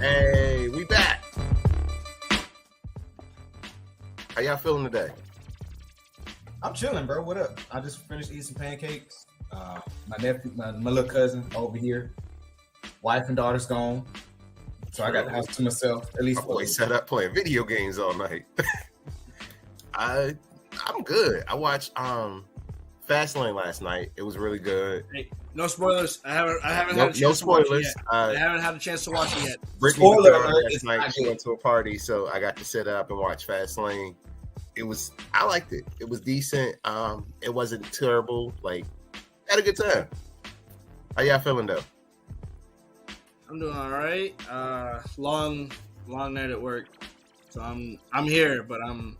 Hey, we back. How y'all feeling today? I'm chilling, bro. What up? I just finished eating some pancakes. My nephew, my little cousin over here. Wife and daughter's gone. So I got the house to myself. At least my boy set up playing video games all night. I'm good. I watched Fastlane last night. It was really good. Hey, no spoilers. I haven't had a chance no to watch it spoilers. yet. I haven't had a chance to watch it yet. Brittany was there last night. She went to a party, so I got to sit up and watch Fastlane. I liked it. It was decent. It wasn't terrible. Like, had a good time. How y'all feeling though? I'm doing all right. Long night at work, so I'm here, but I'm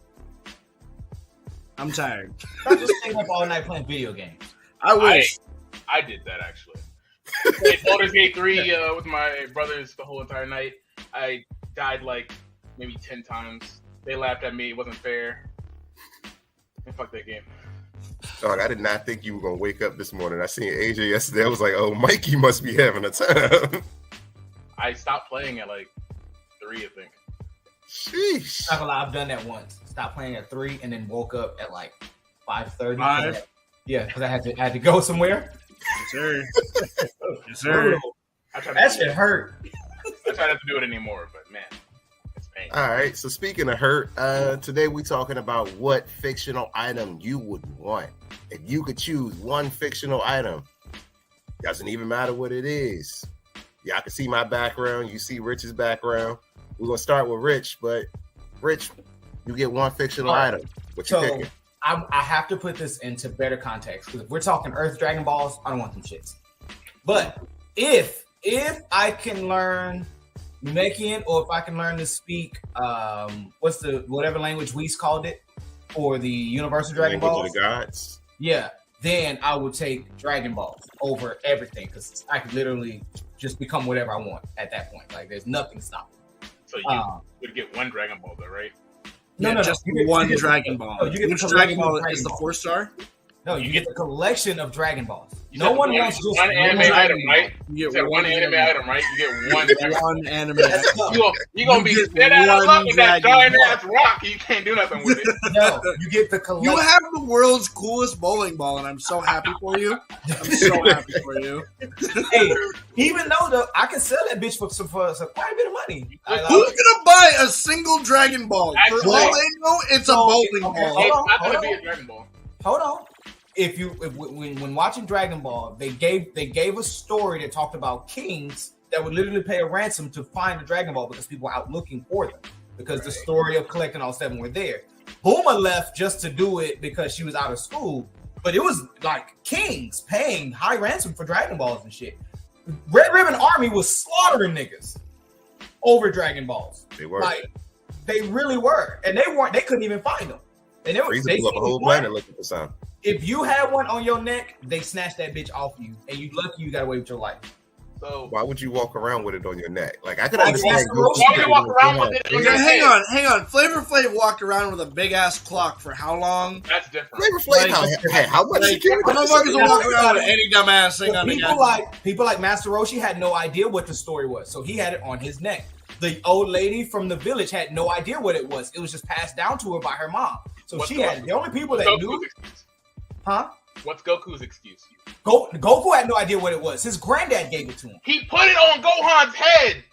tired. I'm just staying up all night playing video games. I wish. I did that actually. Played Baldur's Gate 3 with my brothers the whole entire night. I died like maybe 10 times. They laughed at me. It wasn't fair. And fuck that game. Dog, I did not think you were gonna wake up this morning. I seen AJ yesterday. I was like, "Oh, Mikey must be having a time." I stopped playing at like 3, I think. Sheesh. Not gonna lie, I've done that once. Stopped playing at 3 and then woke up at like 5:30. 5? Yeah, because I had to go somewhere. Yes, sir. Yes, sir. That shit hurt. I try not to do it anymore, but man, it's pain. All right. So speaking of hurt, today we're talking about what fictional item you would want if you could choose one fictional item. Doesn't even matter what it is. Y'all can see my background. You see Rich's background. We're gonna start with Rich, but Rich, you get one fictional item. What you picking? I have to put this into better context because if we're talking Earth Dragon Balls, I don't want them shits. But if I can learn Namekian or if I can learn to speak whatever language Whis called it for the Universal Dragon Balls, Language of the Gods. Yeah, then I would take Dragon Balls over everything because I could literally just become whatever I want at that point. Like there's nothing stopping. So you would get one Dragon Ball though, right? No, just one Dragon Ball. No, you get Which the Dragon Ball Dragon is the Ball. 4-star? No, you get the collection of Dragon Balls. You No said one wants just one anime item, right? You You get said one anime item, right? You get one Dragon Ball. one anime. You gonna be get dead out of one luck with that Dragon giant ass rock. You can't do nothing with it. No, you get the collection. You have the world's coolest bowling ball, and I'm so happy for you. I'm so happy for you. Hey, even though I can sell that bitch for quite a bit of money. Who's gonna buy a single Dragon Ball? For Actually, all they know, it's a bowling ball. It's not hold gonna on. be a Dragon Ball. Hold on. When watching Dragon Ball, they gave a story that talked about kings that would literally pay a ransom to find the Dragon Ball because people were out looking for them because the story of collecting all 7 were there. Bulma left just to do it because she was out of school, but it was like kings paying high ransom for Dragon Balls and shit. Red Ribbon Army was slaughtering niggas over Dragon Balls. They were. Like they really were, and they couldn't even find them. And Frieza blew up a whole planet looking for some. If you had one on your neck, they snatched that bitch off you, and you lucky you got away with your life. So Why would you walk around with it on your neck? Like I could Like understand. Master Roshi. why would you walk around with it? Okay, hang on. Flavor Flav walked around with a big ass clock for how long? That's different. Flavor Flav had how much security? Motherfuckers will walk around with any dumbass thing on the People like Master Roshi had no idea what the story was, so he had it on his neck. The old lady from the village had no idea what it was. It was just passed down to her by her mom. So she had it. The only people that knew, huh? What's Goku's excuse? Goku had no idea what it was. His granddad gave it to him. He put it on Gohan's head.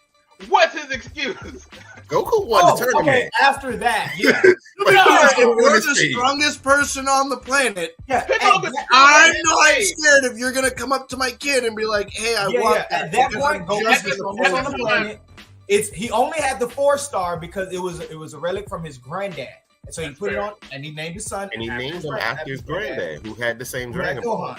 What's his excuse? Goku won the tournament. Okay, after that, yeah. If you're the strongest person on the planet, Yeah, I'm not scared if you're gonna come up to my kid and be like, "Hey, I want that." At that point, Because Goku's the strongest on the planet. He only had the 4-star because it was a relic from his granddad, and so he put it on, and he named his son. And he named him after his granddad, who had the same Dragon Ball.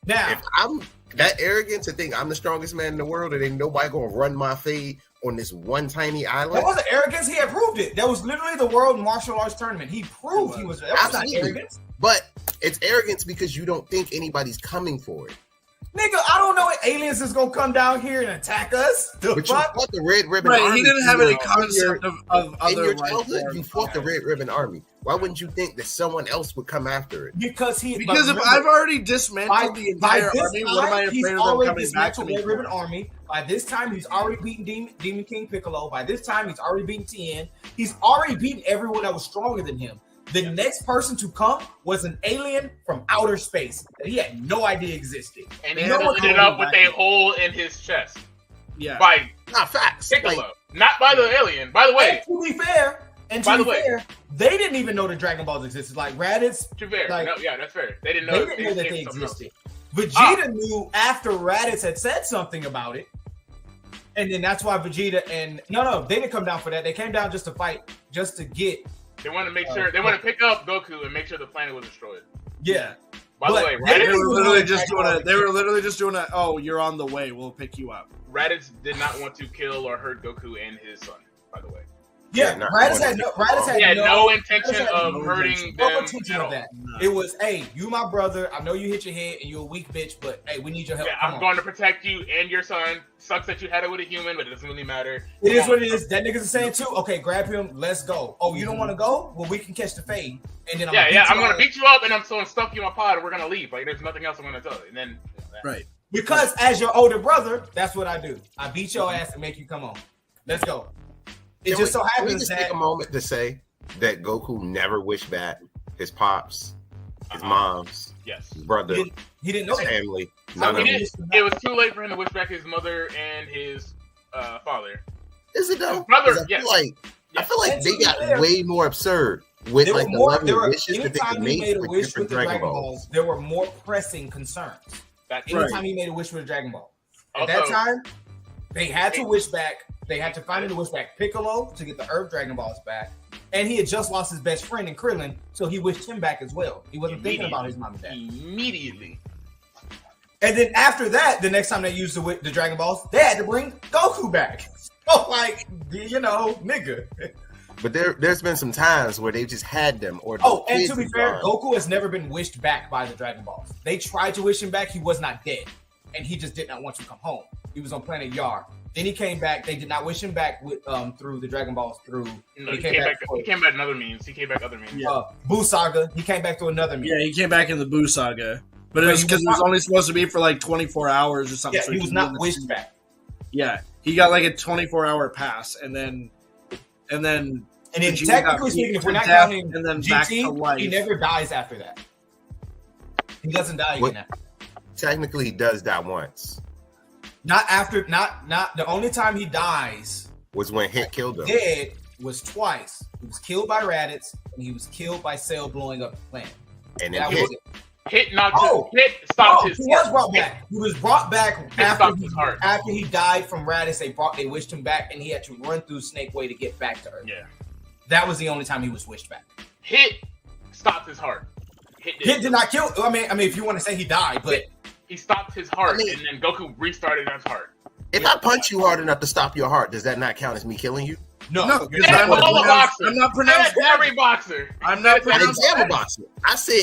Now, If I'm that arrogant to think I'm the strongest man in the world and ain't nobody gonna run my fade on this one tiny island, that wasn't arrogance. He had proved it. That was literally the World Martial Arts Tournament. He proved he was. That was not arrogance. But it's arrogance because you don't think anybody's coming for it. Nigga, I don't know if aliens is gonna come down here and attack us. The But you fuck? fought the Red Ribbon Right, Army. he didn't have any concept of in other your life childhood. forms. You fought the Red Ribbon Army. Why wouldn't you think that someone else would come after it? Because if I've already dismantled the entire army, what am I afraid of them coming back to me? Ribbon Army. By this time, he's already beaten Demon King Piccolo. By this time, he's already beaten Tien. He's already beaten everyone that was stronger than him. The next person to come was an alien from outer space that he had no idea existed. And he ended up with a hole in his chest. Yeah. By not facts. Piccolo. Not by the alien. By the way. And to be fair, they didn't even know the Dragon Balls existed. Like Raditz. To be fair. Like, no, yeah, that's fair. They didn't know that they existed. Vegeta knew after Raditz had said something about it. And then that's why Vegeta and they didn't come down for that. They came down just to fight, just to get. They want to make sure they want to pick up Goku and make sure the planet was destroyed. Yeah. By the way, they were literally just doing a. Oh, you're on the way. We'll pick you up. Raditz did not want to kill or hurt Goku and his son. By the way. Yeah, Raditz had no intention of hurting them. Intention of that. It was, hey, you my brother. I know you hit your head and you're a weak bitch, but hey, we need your help. Yeah, I'm going to protect you and your son. Sucks that you had it with a human, but it doesn't really matter. It is what it is. That nigga's saying too. Okay, grab him. Let's go. Oh, you don't want to go? Well, we can catch the fade. And then I'm gonna beat you up and I'm so stuff you in my pod and we're gonna leave. Like there's nothing else I'm gonna tell you. And then right. Because as your older brother, that's what I do. I beat your ass and make you come on. Let's go. It just so happens can we just take a moment to say that Goku never wished back his pops, his moms, his brother. He didn't know his family. It was too late for him to wish back his mother and his father. Is it though? His brother, I feel like they got way more absurd with like the level of wishes that they could make with different Dragon Balls. There were more pressing concerns. Anytime he made a wish with a Dragon Ball. At that time, they had to wish back. They had to finally wish back Piccolo to get the Earth Dragon Balls back. And he had just lost his best friend in Krillin, so he wished him back as well. He wasn't thinking about his mom and dad. Immediately. And then after that, the next time they used the Dragon Balls, they had to bring Goku back. So, like, nigga. But there's been some times where they just had them. And to be fair, Goku has never been wished back by the Dragon Balls. They tried to wish him back. He was not dead. And he just did not want to come home. He was on planet Yar. Then he came back. They did not wish him back with through the Dragon Balls. He came back another means. He came back other means. Buu Saga. He came back to another means. Yeah, he came back in the Buu Saga, but it was because it was only supposed to be for like 24 hours or something. Yeah, so he was not wished back. Yeah, he got like a 24-hour pass, and then technically speaking, if we're not counting and then GT, back to life, he never dies after that. He doesn't die again. Technically, he does die once. Not the only time he dies was when Hit killed him. Dead was twice. He was killed by Raditz and he was killed by Cell blowing up the planet. And then Hit stopped his heart. Was brought back. He was brought back after he died from Raditz. They wished him back and he had to run through Snake Way to get back to Earth. Yeah. That was the only time he was wished back. Hit stopped his heart. Hit did not kill. I mean, if you want to say he died, but he stopped his heart, and then Goku restarted his heart. If I punch you hard enough to stop your heart, does that not count as me killing you? No, I'm not pronouncing every boxer. I'm not pronouncing every boxer. I said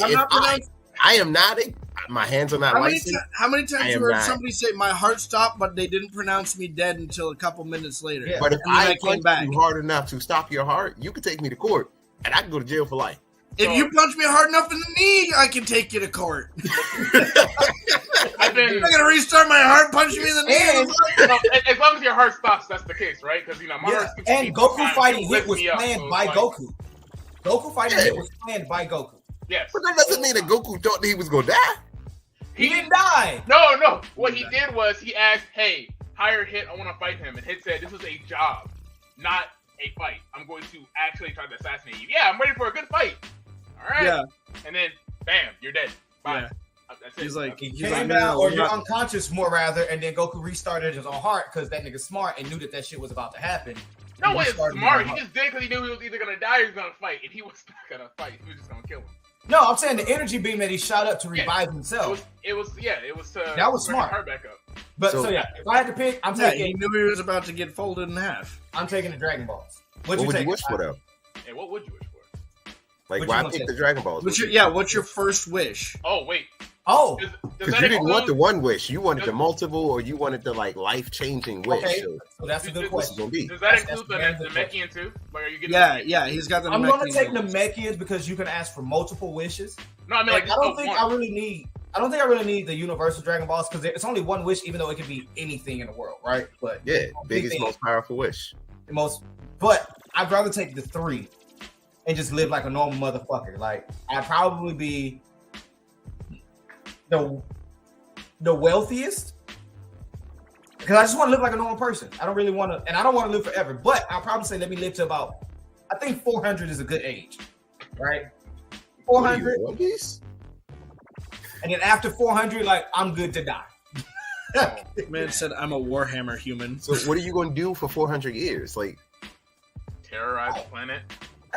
I am not. My hands are not licensed. How many times have you heard somebody say my heart stopped, but they didn't pronounce me dead until a couple minutes later? Yeah. But if I punch you hard enough to stop your heart, you can take me to court, and I can go to jail for life. If you punch me hard enough in the knee, I can take you to court. I'm gonna restart my heart, punch me in the knee. As long as your heart stops, that's the case, right? Because my heart. And Goku fighting Hit was planned by Goku. Goku fighting Hit was planned by Goku. Yes, but that doesn't mean that Goku thought that he was gonna die. He didn't die. No. What he did was he asked, "Hey, hire Hit. I want to fight him." And Hit said, "This is a job, not a fight. I'm going to actually try to assassinate you. Yeah, I'm ready for a good fight." All right. Yeah. And then, bam, you're dead. Bye. Yeah. That's it. He's like, or you're unconscious, more rather, and then Goku restarted his own heart because that nigga's smart and knew that shit was about to happen. No way, it's smart. He just did because he knew he was either gonna die or he was gonna fight, and he was not gonna fight. He was just gonna kill him. No, I'm saying the energy beam that he shot up to revive himself. It was that was smart. Heart back up. But so if I had to pick, I'm taking. He knew he was about to get folded in half. I'm taking the Dragon Balls. What would you wish for though? Yeah, what would you wish for? Like, What you why gonna pick say? the Dragon Balls? What's your first wish? Oh wait, Oh, does Because that you didn't want the include? one wish. You wanted the multiple, or you wanted the like life-changing wish. okay. So So that's a good what's it question. gonna be? Does that That's include the very good Namekian too? Like, are you getting? Yeah, he's got the. I'm going to take Namekian. Namekians because you can ask for multiple wishes. No, I mean like I don't just think one. I really need. I don't think I really need the universal Dragon Balls because it's only one wish, even though it could be anything in the world, right? But Yeah, biggest, most powerful wish. the most. But I'd rather take the 3 and just live like a normal motherfucker. Like I'd probably be the wealthiest because I just want to live like a normal person. I don't really want to, and I don't want to live forever. But I'll probably say let me live to about. I think 400 is a good age, right? 400. One Piece? And then after 400, like I'm good to die. Man said, "I'm a Warhammer human." So what are you going to do for 400 years? Like, Terrorize the planet.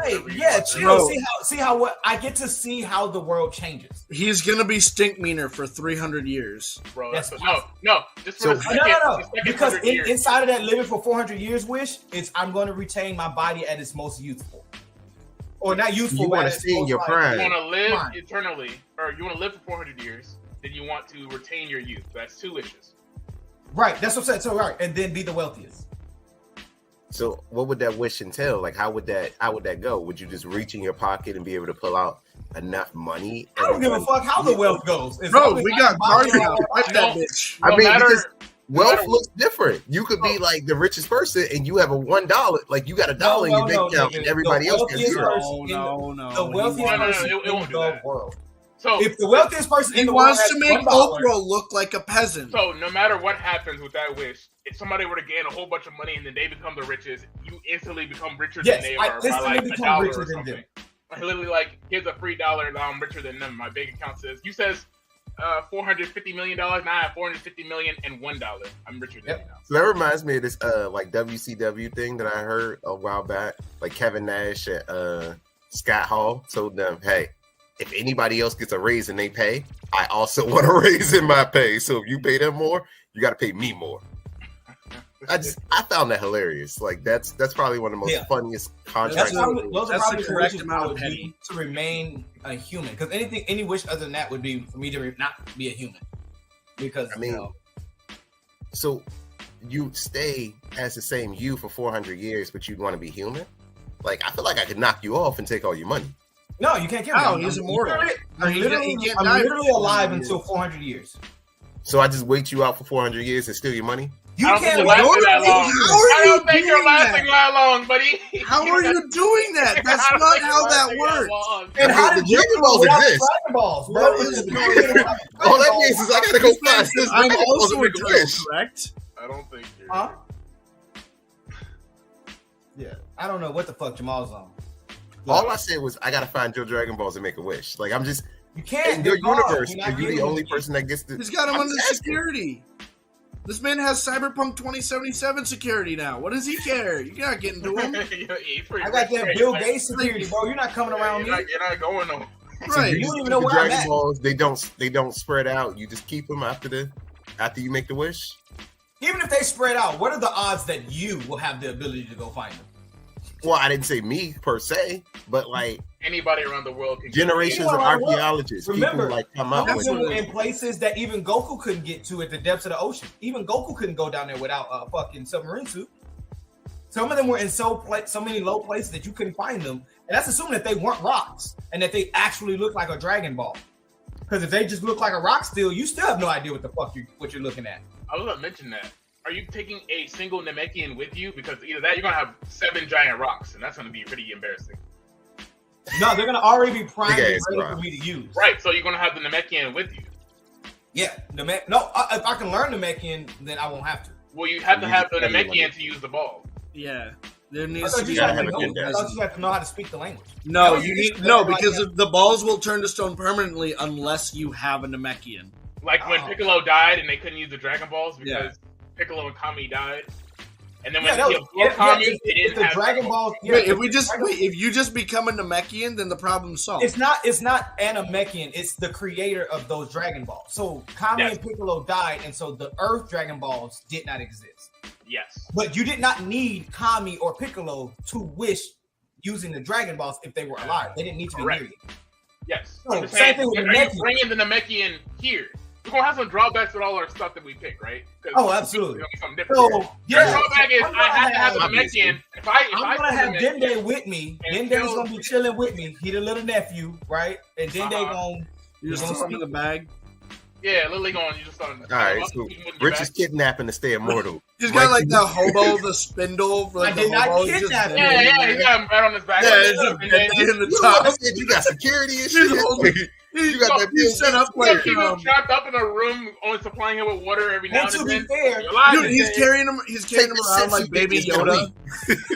Hey, Whatever you yeah, want. chill. Bro. See how what I get to see how the world changes. He's gonna be stink meaner for 300 years. Bro, Yes, that's no. Just for So- the second, No. the second Because 100 years. inside of that living for 400 years wish, it's I'm going to retain my body at its most youthful, or not youthful. You but wanna at its see in most, your like, prime. you want to live Fine. eternally, or you want to live for 400 years, then you want to retain your youth. That's 2 wishes. Right, that's what I'm saying. So right, and then be the wealthiest. so what would that wish entail? Like, how would that go? Would you just reach in your pocket and be able to pull out enough money? I don't give a fuck how the wealth goes. As Bro, long as we I got can buy Cardi it, now. Wipe that No. bitch. I No mean, matter- because wealth matter- looks different. You could be like the richest person, and you have a $1. Like, you got $1 in your bank account, nigga. and everybody The else gets wealthiest 0. person in No. The wealthiest No, person it won't in do the that. world. So If the wealthiest person He in the world wants has to make $1, Oprah look like a peasant. So no matter what happens with that wish, if somebody were to gain a whole bunch of money and then they become the richest, you instantly become richer Yes, than they I are by instantly like become $1 richer or than something. them. I literally like, here's a free $1, now I'm richer than them. My bank account says $450 million. Now I have $450 million and $1. I'm richer than you now. So that reminds me of this like WCW thing that I heard a while back. Like Kevin Nash and Scott Hall told them, "Hey, if anybody else gets a raise and they pay, I also want a raise in my pay. So if you pay them more, you got to pay me more." I found that hilarious. Like that's probably one of the most funniest contracts. Those are That's probably the correct wishes amount I of would penny. need to remain a human. Because any wish other than that would be for me to not be a human. Because I mean, so you stay as the same you for 400 years, but you'd want to be human? Like, I feel like I could knock you off and take all your money. no, you can't kill me. Oh, he's immortal. I'm He literally, can't I'm die literally for 400 alive years. until 400 years. So I just wait you out for 400 years and steal your money? You I don't think can't you're lasting that long. How are I you don't think you're doing lasting that? that long, buddy. How are you doing that? That's I don't not think you're how that lasting works. long. And how The did you Dragon Balls without exist. Dragon Balls, bro? What is going on? All that means is I gotta go find this I'm Dragon Balls also and make a eternal, wish. correct? I don't think you're. Huh? Yeah, I don't know what the fuck Jamal's on. All I said was I gotta find your Dragon Balls and make a wish. Like, I'm just You can't. in your They're gone. universe. You're not Are you getting the only them. person that gets to? He's got him I'm under just asking. security. This man has Cyberpunk 2077 security now. What does he care? You're not getting to him. I got that Bill Gates security, bro. You're not coming around me. You're not going no. So Right. you You just don't even keep know the where I'm Dragon at. Balls. They don't spread out. You just keep them after you make the wish. Even if they spread out, what are the odds that you will have the ability to go find them? Well, I didn't say me per se, but like Anybody around the world can. generations of Anyone around the world. archaeologists, Remember, people like come up Some of with them were it. in places that even Goku couldn't get to at the depths of the ocean. Even Goku couldn't go down there without a fucking submarine suit. Some of them were in so many low places that you couldn't find them, and that's assuming that they weren't rocks and that they actually look like a Dragon Ball. Because if they just look like a rock still, you still have no idea what the fuck what you're looking at. I was gonna mention that. Are you taking a single Namekian with you? Because either that, you're gonna have 7 giant rocks, and that's gonna be pretty embarrassing. No, they're gonna already be primed and Big ass ready rock. for me to use. Right. So you're gonna have the Namekian with you. Yeah, if I can learn the Namekian, then I won't have to. Well, you have to You have the just gotta Namekian to use the ball. Yeah. There I needs thought to be you gotta had have to a know- good I thought you had to know how to speak the language. No, That was you the need issue. no That's because why- the balls will turn to stone permanently unless you have a Namekian. Like when Oh. Piccolo died and they couldn't use the Dragon Balls because Yeah. Piccolo and Kami died. And then Yeah, when that he was- absorbed Kami, if they didn't the have Dragon Balls. Yeah, Wait, Dragon- if you just become a Namekian, then the problem's solved. It's not an Namekian. It's the creator of those Dragon Balls. So Kami Yes. and Piccolo died, and so the Earth Dragon Balls did not exist. Yes. But you did not need Kami or Piccolo to wish using the Dragon Balls if they were alive. They didn't need to be near you. Yes. Oh, I'm just same saying, thing with are you Namekian. bringing the Namekian here? We're gonna have some drawbacks with all our stuff that we pick, right? Oh, absolutely. It's gonna be something different. So, The yeah. drawback is I have to have the obviously. Namekian. I'm gonna have Dende with me. and Dende's kill- gonna be chilling with me. He the little nephew, right? And Dende gonna You just throw him in the bag. Yeah, Lily going. You just starting. All right, so Rich is kidnapping to stay immortal. He's got like the hobo, the spindle. For, like, I did the not hobo. kidnap him. Yeah, he got him right on his back. Yeah, it's just And then- in the You top. understand you got security and He's shit. holding- You got that He's set up You like keep him trapped up in a room, only supplying him with water every now And and to be then. fair, You're alive dude, he's today. carrying him. He's carrying him Take the around sense like you Baby think it's Yoda.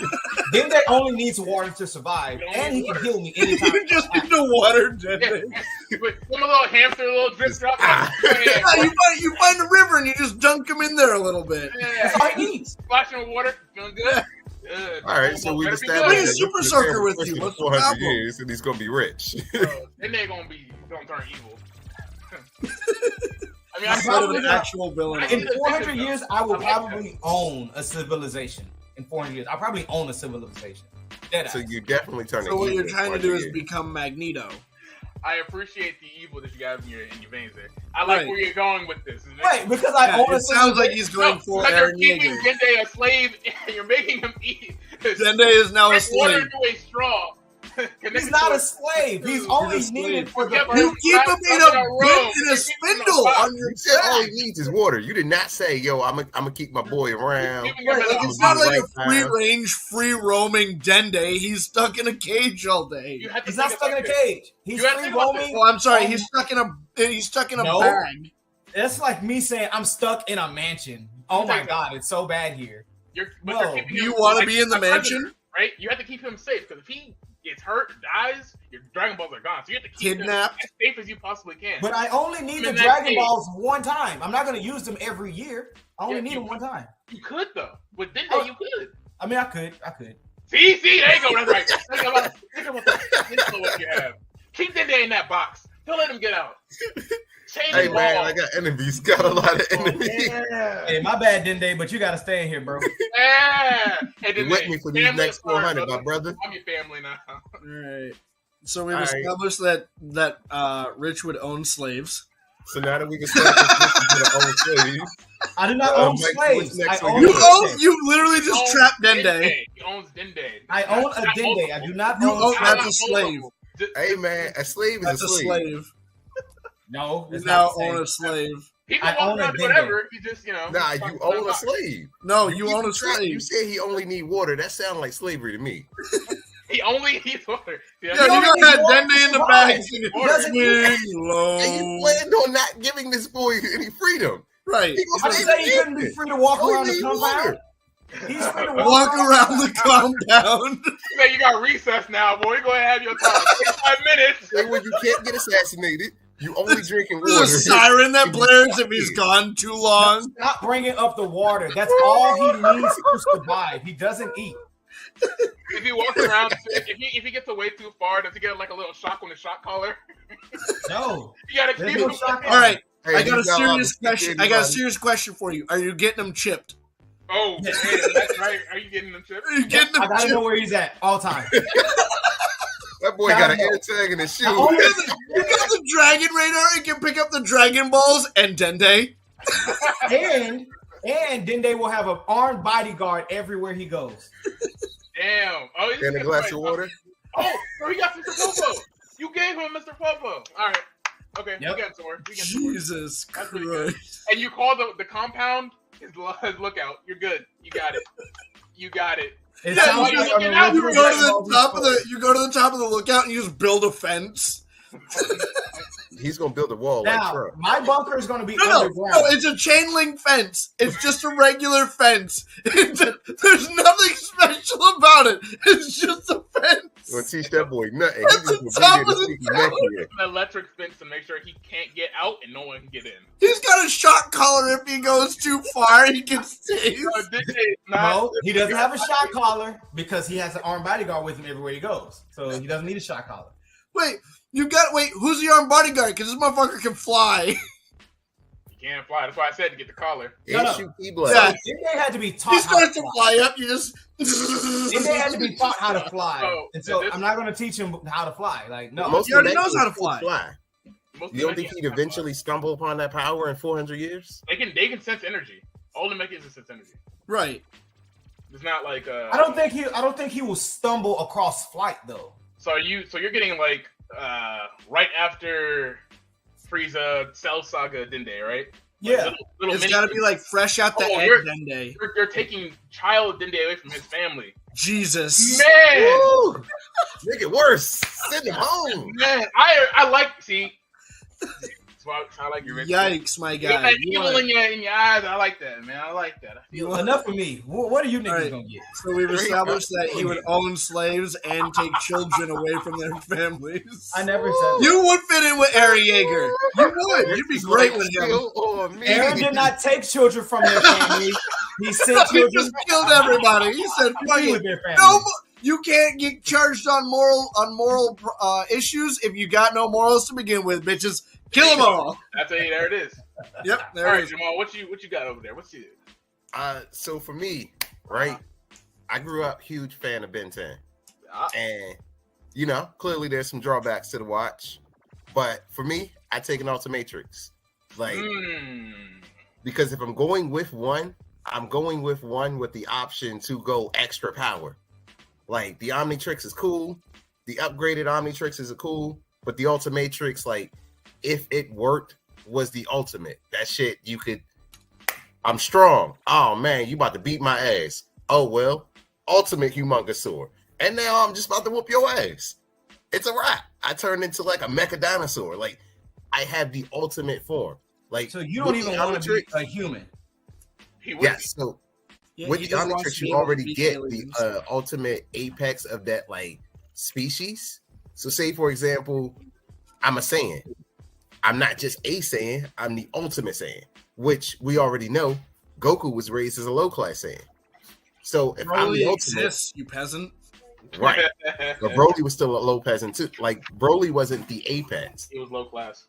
Dende only needs water to survive, You don't and need he can water. heal me anytime. You just need the water, Yeah. Dende. With a little hamster, a little drip drop. Ah. Yeah, you find a river and you just dunk him in there a little bit. That's all he needs. Splashing with water, feeling good. Good. All right, so we've Better be established Bring a good. that super Rich is soaker there with for you. What's the 400 problem? years, and he's gonna be rich. Then they're gonna turn evil. I mean, I'm Instead of probably an actual villain. In 400 years, I will I like that. probably own a civilization. In 400 years, I'll probably own a civilization. So you're definitely turning. So what evil you're in trying to 400 do is years. become Magneto. I appreciate the evil that you got in your veins there. I like Right. where you're going with this. Right, because I Yeah, own a it sounds like civilization. he's going No, for because you're Aaron keeping Yeager. Dende a slave and you're making him eat. Dende is now a Drink water slave. into a straw. He's not a slave. He's only a slave. needed for the. Yeah, but- You keep him in a You spindle on your You said all back. he needs is water. You did not say, "Yo, I'm gonna keep my boy around." Keeping him Right, in like a- it's not like a Right free now. range, free roaming Dende. He's stuck in a cage all day. You have to He's not think stuck in a about cage. He's You have to free think about roaming. Oh, I'm sorry. He's stuck in a No. bag. That's like me saying I'm stuck in a mansion. Oh my god, it's so bad here. You're No. keeping You him want to like be in the a predator, mansion? right? You have to keep him safe because if he gets hurt or dies, your Dragon Balls are gone. So you have to keep Kidnapped? him as safe as you possibly can. But I only need the In that Dragon cage. Balls one time. I'm not going to use them every year. I only Yeah, need you- them one time. You could though. With Dende, Oh. you could. I mean, I could. See, there you go. That's right. Think about what you have. Keep Dende in that box. Don't let him get out. Change Hey his man, ball. I got enemies. Got a lot of enemies. Yeah. Hey, my bad, Dende, but you got to stay in here, bro. Yeah. Hey, You Dende, with me for these family next is hard, 400, my brother. I'm your family now. All right. So we've All right. established that Rich would own slaves. So now that we can start this own slave, I do not Oh, own Mike, slaves. what's next I on own your a list? You literally just Owns trapped Dende. He owns Dende. I own a Not Dende. I multiple. do not You own own- slaves. that's a slave. hey man, a slave is That's a a slave. slave. No, You it's now not the same. own a slave. He I can walk own a around do Dende. whatever. He just, Nah, you own a slave. No, you own a Trap, slave. you said he only need water. That sounds like slavery to me. He's water. Yeah, You you only got need that water Dende in the to bag. survive. Swing Doesn't And you low. planned on not giving this boy any freedom. Right. He I gonna didn't stay say he couldn't be ignorant. free to walk Oh, around he the need compound. water. He's free to Walk around the compound. Man, you got recess now, boy. Go ahead and have your time. 5 minutes. Say when you can't get assassinated, you only drinking There's a water. siren that blares if he's gone too long. Stop bringing up the water. That's all he needs to survive. He doesn't eat. If he walks around, if he gets away too far, does he get like a little shock on the shock collar? No. You gotta There's keep no him. shock All right, Hey, I got a he's all serious the question. security I got a body. serious question for you. Are you getting him chipped? Oh, man, that's right. Are you getting them chips? Are you getting I him gotta know chipped? where he's at all time. That boy got an air tag in his shoe. Only- You got the dragon radar. You can pick up the Dragon Balls and Dende. and Dende will have an armed bodyguard everywhere he goes. Damn. Oh, he's And a getting glass right. of water. Oh, so he got Mr. Popo. You gave him Mr. Popo. All right. Okay, Yep. we got somewhere. We got somewhere. Jesus That's pretty good. Christ. And you call the compound his lookout. You're good. You got it. You got it. It Yeah, sounds you like looking an out, You original go to Dragon the Ball top of story. the. You go to the top of the lookout and you just build a fence. He's gonna build a wall like Now, Trump. my bunker is going to be No, underground. it's a chain link fence. It's just a regular fence. There's nothing special about it. It's just a fence. You gonna teach that boy nothing. At He's the just top gonna of be the naked. An electric fence to make sure he can't get out and no one can get in. He's got a shock collar. If he goes too far, he gets tased. So this is not. No, he doesn't have a shot collar because he has an armed bodyguard with him everywhere he goes. So he doesn't need a shot collar. Wait, who's the armed bodyguard? Because this motherfucker can fly. can't fly. That's why I said to get the collar. It shoot Keyblade. Yeah. They had to be taught. He starts to fly up. You just. They had to be taught how to fly. And so this- I'm not going to teach him how to fly. Like, no. He already knows how to fly. Most You don't of think the he'd mechs eventually stumble upon that power in 400 years? They can sense energy. All the mechs can sense energy. Right. It's not like I don't think he will stumble across flight though. So you're getting like right after Frieza Cell Saga Dende, right? Yeah. Like little It's mini- got to be like fresh out the egg Dende. You're taking child Dende away from his family. Jesus. Man, Woo! Make it worse. Send him home. man, I like see. That's why I like your Yikes, my You got guy. that evil in your eyes. I like that, man. I like that. I feel Enough of me. What are you niggas Alright. gonna get? So we've established that he would own slaves and take children away from their families. I never said that. You would fit in with Aaron Yeager. You would. You'd be great with him. Still on me. Aaron did not take children from their family. He sent He children just killed everybody. He said, to "Fuck be it. with their family. No, you can't get charged on moral issues if you got no morals to begin with, bitches. Kill them all." That's it. There it is. Yep, All there right, it is. Jamal, what you got over there? What's you? So for me, right, I grew up huge fan of Ben 10. And, you know, clearly there's some drawbacks to the watch. But for me, I take an Ultimatrix. Like, because if I'm going with one, I'm going with one with the option to go extra power. Like, the Omnitrix is cool. The upgraded Omnitrix is cool. But the Ultimatrix, like, if it worked, was the ultimate. That shit, you could, I'm strong. Oh, man, you about to beat my ass. Oh, well, ultimate humongous sword. And now I'm just about to whoop your ass. It's a wrap. I turned into like a mecha dinosaur. Like, I have the ultimate form. Like, So you don't with even the want to be Omnitrix- a human. He would. Yes, so Yeah, with he the just wants Omnitrix, to be you able to already beat get aliens. the ultimate apex of that like species. So, say for example, I'm a Saiyan. I'm not just a Saiyan. I'm the ultimate Saiyan, which we already know. Goku was raised as a low class Saiyan. So if I'm Broly the ultimate, exists, you peasant. right? But Broly was still a low peasant too. Like Broly wasn't the apex. He was low class.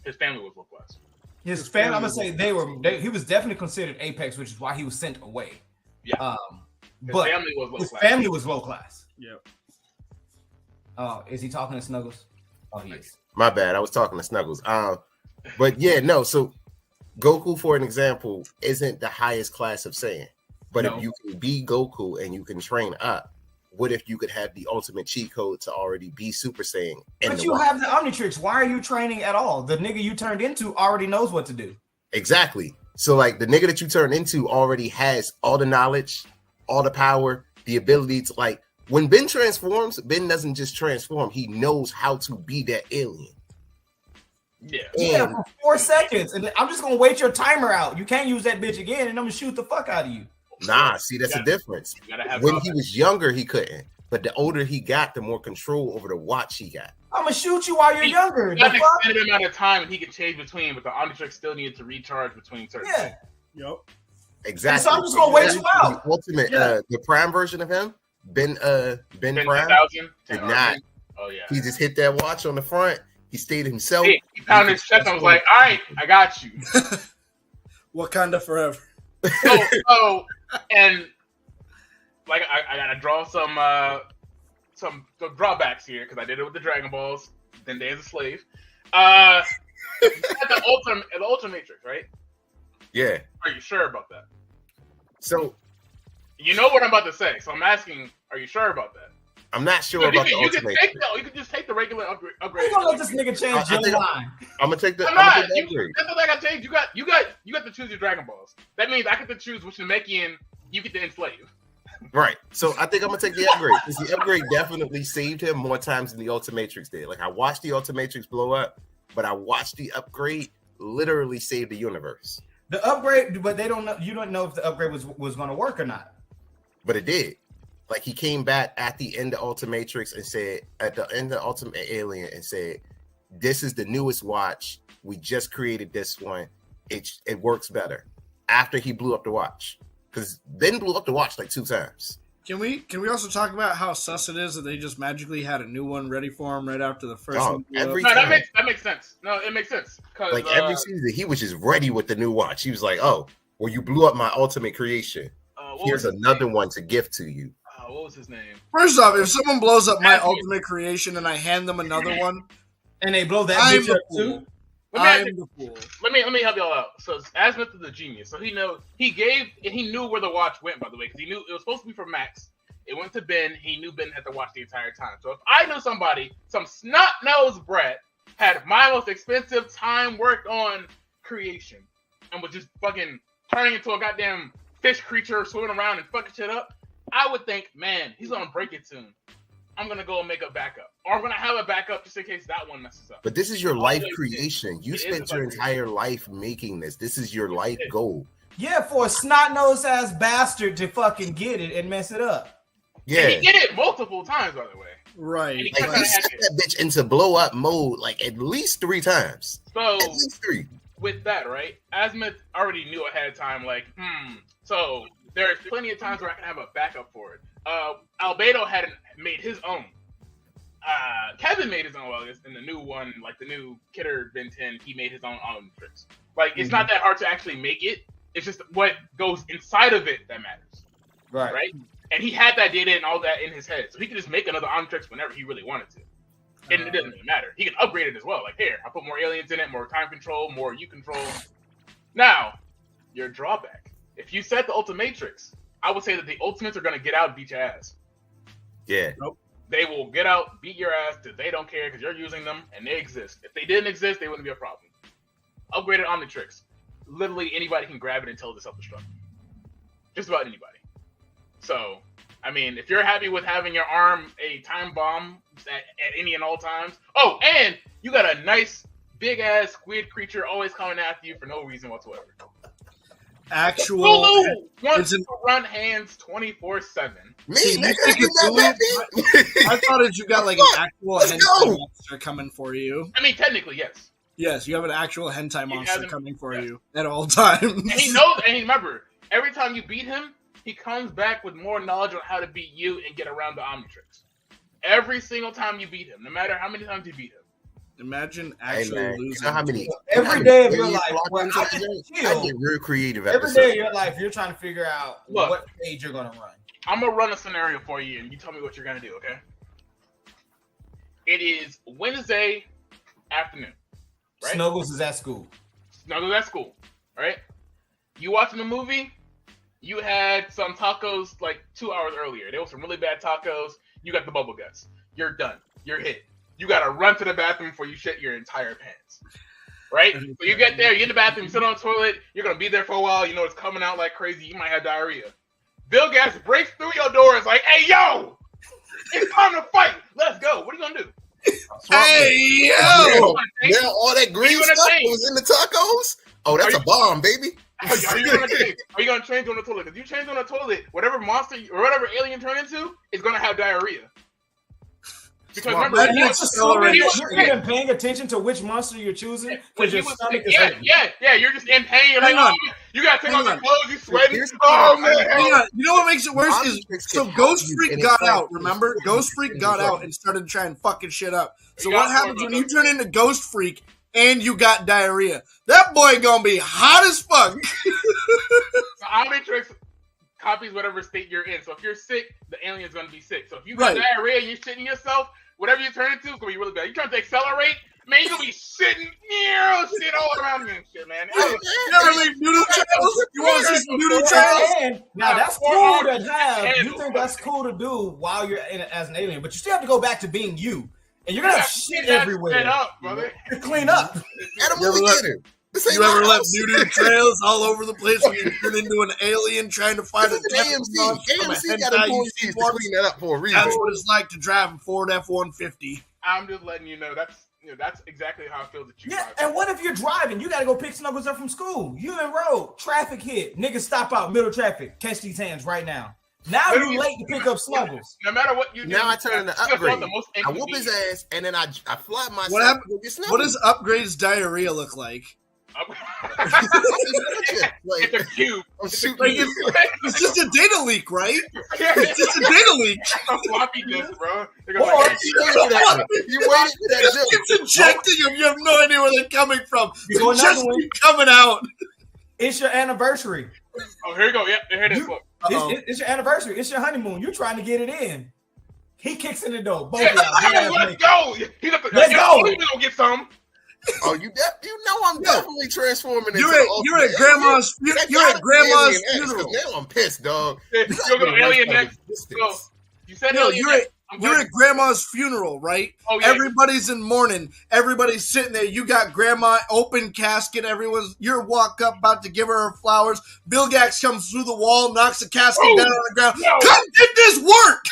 His family was low class. His family, I'm gonna say he was definitely considered apex, which is why he was sent away. Yeah. His But family was low his class. family was low class. Yep. Is he talking to Snuggles? Oh, he is. My bad. I was talking to Snuggles. But yeah, no. So Goku, for an example, isn't the highest class of Saiyan. But No. if you can be Goku and you can train up, what if you could have the ultimate cheat code to already be Super Saiyan? But you have the Omnitrix. Why are you training at all? The nigga you turned into already knows what to do. Exactly. So like the nigga that you turn into already has all the knowledge, all the power, the ability to like when Ben transforms, Ben doesn't just transform, he knows how to be that alien. Yeah. Yeah, for 4 seconds. And I'm just gonna wait your timer out. You can't use that bitch again, and I'm gonna shoot the fuck out of you. Nah, see, that's the difference. You gotta have When he was younger, he couldn't. But the older he got, the more control over the watch he got. I'm gonna shoot you while you're younger. He The got an fuck? extended amount of time and he could change between, but the Omnitrix still needed to recharge between certain Yeah. things. Yep. Exactly. So I'm just gonna wait you out. The ultimate, Yeah. the prime version of him, Ben Ben Prime, 10,000? did not. Oh, yeah. He just hit that watch on the front. He stayed himself. He pounded his chest and was like, all right, I got you. Wakanda forever. So and like I gotta draw some drawbacks here because I did it with the Dragon Balls. Then Day as a Slave. You had the Ultimatrix, right? Yeah. Are you sure about that? So You know what I'm about to say, so I'm asking, are you sure about that? I'm not sure You about the can ultimate. you can just take the regular upgrade. You gonna let this nigga change I your think- mind? I'm gonna take the. I'm I'm not. gonna take the upgrade. That's what I got to change. You got to choose your Dragon Balls. That means I get to choose which Namekian you get to enslave. Right. So I think I'm gonna take the upgrade because the upgrade definitely saved him more times than the Ultimatrix did. Like I watched the Ultimatrix blow up, but I watched the upgrade literally save the universe. The upgrade, but they don't know. You don't know if the upgrade was gonna work or not. But it did. Like he came back at the end of Ultimatrix and said, at the end of Ultimate Alien, and said, "This is the newest watch. We just created this one. It works better." After he blew up the watch, because Ben blew up the watch like 2 times. Can we also talk about how sus it is that they just magically had a new one ready for him right after the first one? Every No, time. that makes sense. No, it makes sense. Like every season, he was just ready with the new watch. He was like, "Oh, well, you blew up my ultimate creation. Here's another one to gift to you." What was his name? First off, if someone blows up my ultimate creation and I hand them another one, and they blow that I'm bitch the up fool. too. I'm the fool. Let me help y'all out. So Azimuth is a genius. So he knew where the watch went, by the way, because he knew it was supposed to be for Max. It went to Ben. He knew Ben had to watch the entire time. So if I knew somebody, some snot-nosed brat, had my most expensive time worked on creation and was just fucking turning into a goddamn fish creature swimming around and fucking shit up, I would think, man, he's gonna break it soon. I'm gonna go and make a backup, or I'm gonna have a backup just in case that one messes up. But this is your life creation. You spent your entire life making this. This is your life goal. Yeah, for a snot-nosed ass bastard to fucking get it and mess it up. Yeah, and he did it multiple times, by the way. Right. And like he set that bitch into blow up mode like at least 3 times. So at least 3. With that, right? Azimuth already knew ahead of time, like, So there's plenty of times where I can have a backup for it. Albedo hadn't made his own. Kevin made his own. Well, in the new one, like the new Kidder Ben 10, he made his own tricks. Like, it's not that hard to actually make it. It's just what goes inside of it that matters. Right? And he had that data and all that in his head. So he could just make another Omnitrix whenever he really wanted to. And it doesn't really matter. He can upgrade it as well. Like, here, I put more aliens in it, more time control, more you control. Now, your drawback. If you set the Ultimatrix, I would say that the Ultimates are going to get out and beat your ass. Yeah. Nope. They will get out, beat your ass, because they don't care, because you're using them, and they exist. If they didn't exist, they wouldn't be a problem. Upgraded Omnitrix. Literally anybody can grab it and tell it to self-destruct. Just about anybody. So, I mean, if you're happy with having your arm a time bomb at any and all times. Oh, and you got a nice big-ass squid creature always coming after you for no reason whatsoever. Actual. Cthulhu wants to run hands 24/7. Me, nigga, you got that beat? I thought that you got like an actual hentai monster coming for you. I mean, technically, yes. Yes, you have an actual hentai monster coming for you at all times. And he knows, and remember, every time you beat him, he comes back with more knowledge on how to beat you and get around the Omnitrix. Every single time you beat him, no matter how many times you beat him. Imagine actually losing. You know how many every day of your life. I get real creative. Every day of your life, you're trying to figure out what page you're gonna run. I'm gonna run a scenario for you, and you tell me what you're gonna do. Okay? It is Wednesday afternoon. Right? Snuggles is at school. Snuggles at school. Right? You watching the movie? You had some tacos like 2 hours earlier. There were some really bad tacos. You got the bubble guts. You're done. You're hit. You gotta run to the bathroom before you shit your entire pants. Right? So you get there, you get in the bathroom, you sit on the toilet, you're gonna be there for a while, you know it's coming out like crazy, you might have diarrhea. Bill Gas breaks through your door and is like, hey yo! It's time to fight! Let's go. What are you gonna do? Hey yo! Now all that green stuff was in the tacos? Oh, that's a bomb, baby. Are you gonna change on the toilet? If you change on the toilet, whatever monster or whatever alien turn into is gonna have diarrhea. Because remember, you're even paying attention to which monster you're choosing. Because your stomach is you're just in pain. You're like, oh, you gotta take off your clothes. You sweating. Oh man! Hang on. You know what makes it worse is so Ghost Freak got out. Remember, Ghost Freak got out and started trying fucking shit up. So what happens when you turn into Ghost Freak and you got diarrhea? That boy gonna be hot as fuck. So Omnitrix copies whatever state you're in. So if you're sick, the alien's gonna be sick. So if you got diarrhea and you're shitting yourself, whatever you turn into is gonna be really bad. You're trying to accelerate, man, you're gonna be shitting shit all around you and shit, man. You never leave noodle trails? You want to see some noodle trails? Now that's cool to have. You think that's cool to do while you're in as an alien, but you still have to go back to being you. And you're gonna have shit everywhere. Up, brother. You clean up. You ever left noodle trails all over the place when you turn into an alien trying to fight a AMC? AMC got employees to clean that up for a reason. That's what it's like to drive a Ford F-150. I'm just letting you know that's exactly how I feel that you. Yeah, and what if you're driving? You gotta go pick Snuggles up from school. You in road, traffic hit, niggas stop out, middle traffic. Catch these hands right now. Now you're late to pick up Snuggles. No matter what you do, now I turn into upgrade. I whoop his ass and then I fly myself. What does upgrade's diarrhea look like? It's a cube. It's just a data leak, right? It's just a data leak. It's a floppy disk, bro. You waited for that. It's injecting them. You have no idea where they're coming from. It's just coming out. It's your anniversary. Oh, here you go. Yep, here it is. It's your anniversary. It's your honeymoon. You're trying to get it in. He kicks in the door. Both let's go. Let's go. We're gonna get some. Oh, you know I'm definitely transforming. You're at grandma's. You're at grandma's funeral. Now I'm pissed, dog. You're gonna Alien X. So, you said you're at grandma's funeral, right? Oh, yeah. Everybody's in mourning. Everybody's sitting there. You got grandma, open casket. You're walk up, about to give her flowers. Bill Gax comes through the wall, knocks the casket down on the ground. No. Come get this work.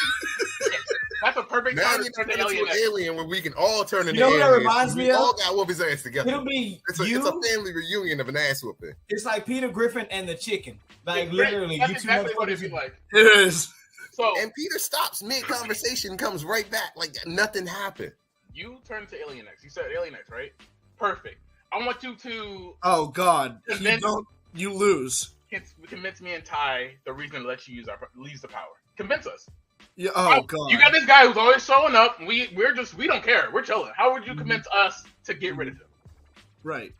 That's a perfect now time you to turn turn to into an alien where we can all turn into You know what aliens. that reminds me we of? all got whoop his ass together. It'll be it's a family reunion of an ass whooping. It's like Peter Griffin and the chicken. Like literally, that's you two exactly what motherfuckers. it'd be like. It is. So, And Peter stops mid-conversation, comes right back like nothing happened. you turn to Alien X. You said Alien X, right? Perfect. I want you to Oh God! You lose. convince me and Ty the reason to let you use the power. Convince us. Yeah, oh God! You got this guy who's always showing up. We don't care. We're chilling. How would you convince us to get rid of him? Right.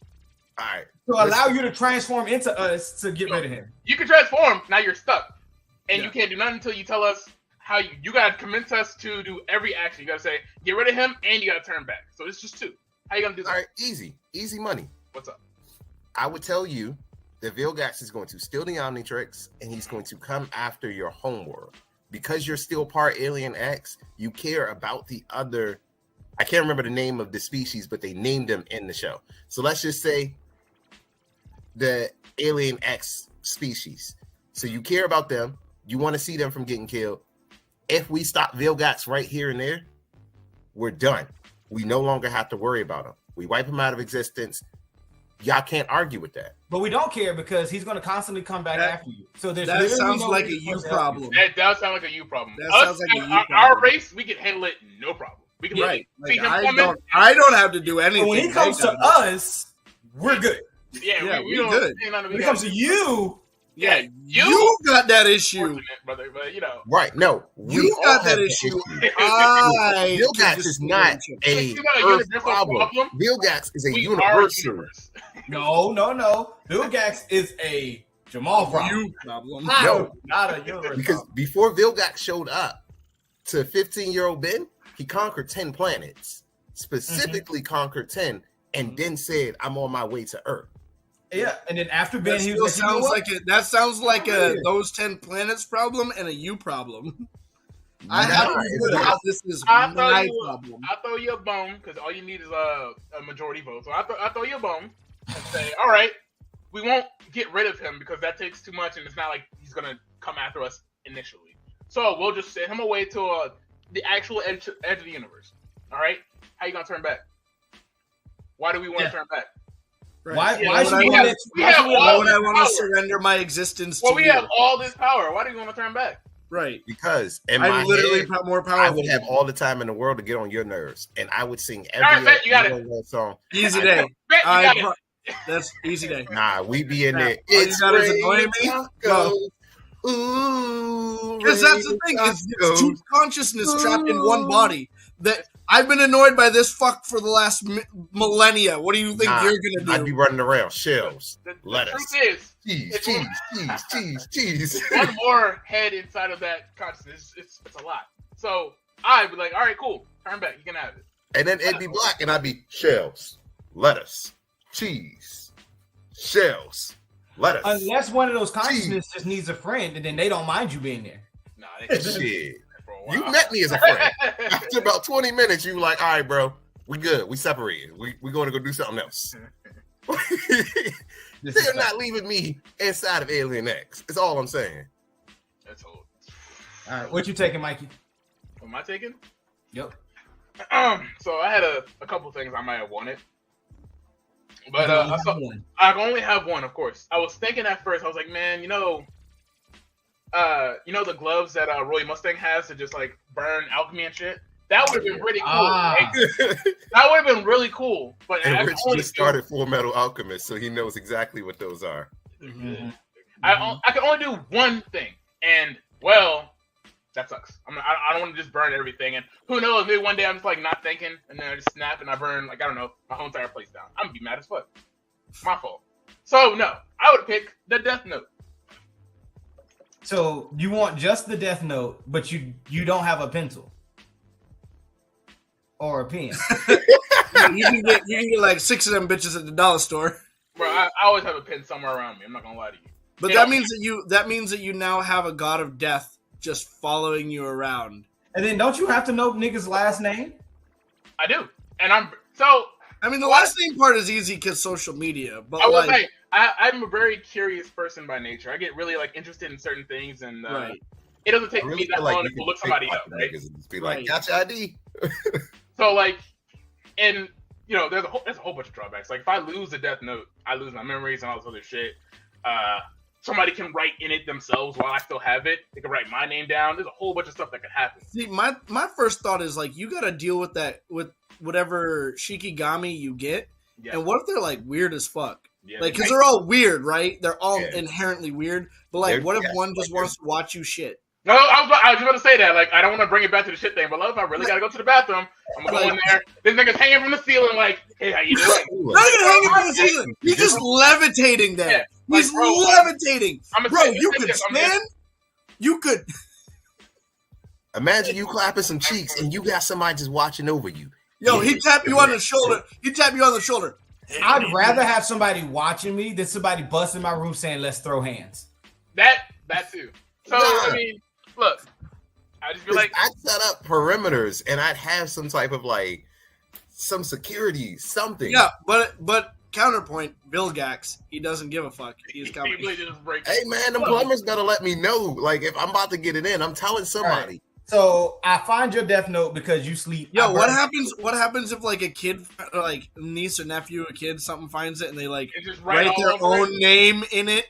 All right. To allow you to transform into us to get rid of him. You can transform. Now you're stuck, and you can't do nothing until you tell us how you gotta convince us to do every action. You gotta say get rid of him, and you gotta turn back. So it's just two. How you gonna do that? All right, easy money. What's up? I would tell you that Vilgax is going to steal the Omnitrix, and he's going to come after your homeworld. Because you're still part Alien X, you care about the other. I can't remember the name of the species, but they named them in the show. So let's just say the Alien X species. So you care about them. You want to see them from getting killed. If we stop Vilgax right here and there, we're done. We no longer have to worry about him. We wipe him out of existence. Y'all can't argue with that. But we don't care because he's going to constantly come back after you. So there's that sounds like a you problem. That does sound like a you problem. That sounds like a you problem. Our race, we can handle it no problem. We can right. see him I coming. don't have to do anything. But when he comes to us, we're good. Yeah, we we're don't. good. When it comes to you, you got that issue, brother. But right? No, you got that issue. Vilgax is not a Earth problem. Vilgax is a universal. No. Vilgax is a Jamal problem. No, not a universe. Because before Vilgax showed up to 15-year-old Ben, he conquered 10 planets, specifically conquered 10, and then said, "I'm on my way to Earth." Yeah, and then after Ben, he was like, that sounds like a those 10 planets problem and a you problem. This is my problem. I'll throw you a bone because all you need is a majority vote. So I'll throw you a bone and say, all right, we won't get rid of him because that takes too much and it's not like he's going to come after us initially. So we'll just send him away to the actual edge of the universe. All right? How you going to turn back? Why do we want to turn back? Right. Why would I want to surrender my existence to you? We have all this power. Why do you want to turn back? Right. Because I'm literally more powerful. I would have all the time in the world to get on your nerves, and I would sing every song. Easy day. That's easy day. Nah, we be in there. It's annoying me. Ooh, because that's the thing. It's two consciousness trapped in one body. That I've been annoyed by this fuck for the last millennia. What do you think you're gonna do? I'd be running around shells, lettuce, cheese. Cheese. One more head inside of that consciousness. It's a lot. So I'd be like, all right, cool. Turn back. You can have it. And then it'd be black, and I'd be shells, lettuce, cheese, shells, lettuce. Unless one of those consciousness just needs a friend, and then they don't mind you being there. Nah, they shit. You met me as a friend. After about 20 minutes, you were like, all right, bro, we good. We separated. We're going to go do something else. They're not leaving me inside of Alien X. That's all I'm saying. That's old. All right, what you taking, Mikey? What am I taking? Yep. So I had a couple things I might have wanted. But I can only have one, of course. I was thinking at first, I was like, man, you know the gloves that Roy Mustang has to just like burn alchemy and shit? That would have been pretty cool. That would have been really cool. But and Rich just started Full Metal Alchemist, so he knows exactly what those are. Mm-hmm. I can only do one thing, and well, that sucks. I don't want to just burn everything, and who knows? Maybe one day I'm just like not thinking, and then I just snap and I burn like I don't know my whole entire place down. I'm gonna be mad as fuck. My fault. So no, I would pick the Death Note. So you want just the Death Note, but you don't have a pencil or a pen. you can get like 6 of them bitches at the dollar store. Bro, I always have a pen somewhere around me. I'm not gonna lie to you. But that means that you now have a god of death just following you around. And then don't you have to know niggas' last name? I do, and I mean, the last name part is easy because social media. But I will say, I'm a very curious person by nature. I get really like interested in certain things, and it doesn't take me that long to look somebody up, right? Just be like, got your ID. So like, and you know, there's a whole bunch of drawbacks. Like if I lose the Death Note, I lose my memories and all this other shit. Somebody can write in it themselves while I still have it. They can write my name down. There's a whole bunch of stuff that could happen. See, my first thought is like you got to deal with that with whatever Shikigami you get. Yeah. And what if they're like weird as fuck? Yeah, like because they're all weird, right? They're all inherently weird. But like, what if one just wants to watch you shit? No, I was just about to say that. Like, I don't want to bring it back to the shit thing, but if I really gotta go to the bathroom, I'm gonna go in there. This nigga's hanging from the ceiling, like, hey, how you doing? Not even hanging from the ceiling. He's just levitating there. Yeah. He's levitating. Bro, you could stand. You could. Imagine you clapping some cheeks and you got somebody just watching over you. Yo, he tap you on the shoulder. He tap you on the shoulder. I'd rather have somebody watching me than somebody busting my room saying, let's throw hands. That too. So, I mean, look, I just feel like I'd set up perimeters and I'd have some type of like some security, something. Yeah, but counterpoint, Vilgax, he doesn't give a fuck. He's coming. Hey man, the plumbers better let me know. Like if I'm about to get it in, I'm telling somebody. Right. So I find your Death Note because you sleep. Yo, what happens? What happens if like a kid, like niece or nephew, a kid, something finds it and they like write their own name in it?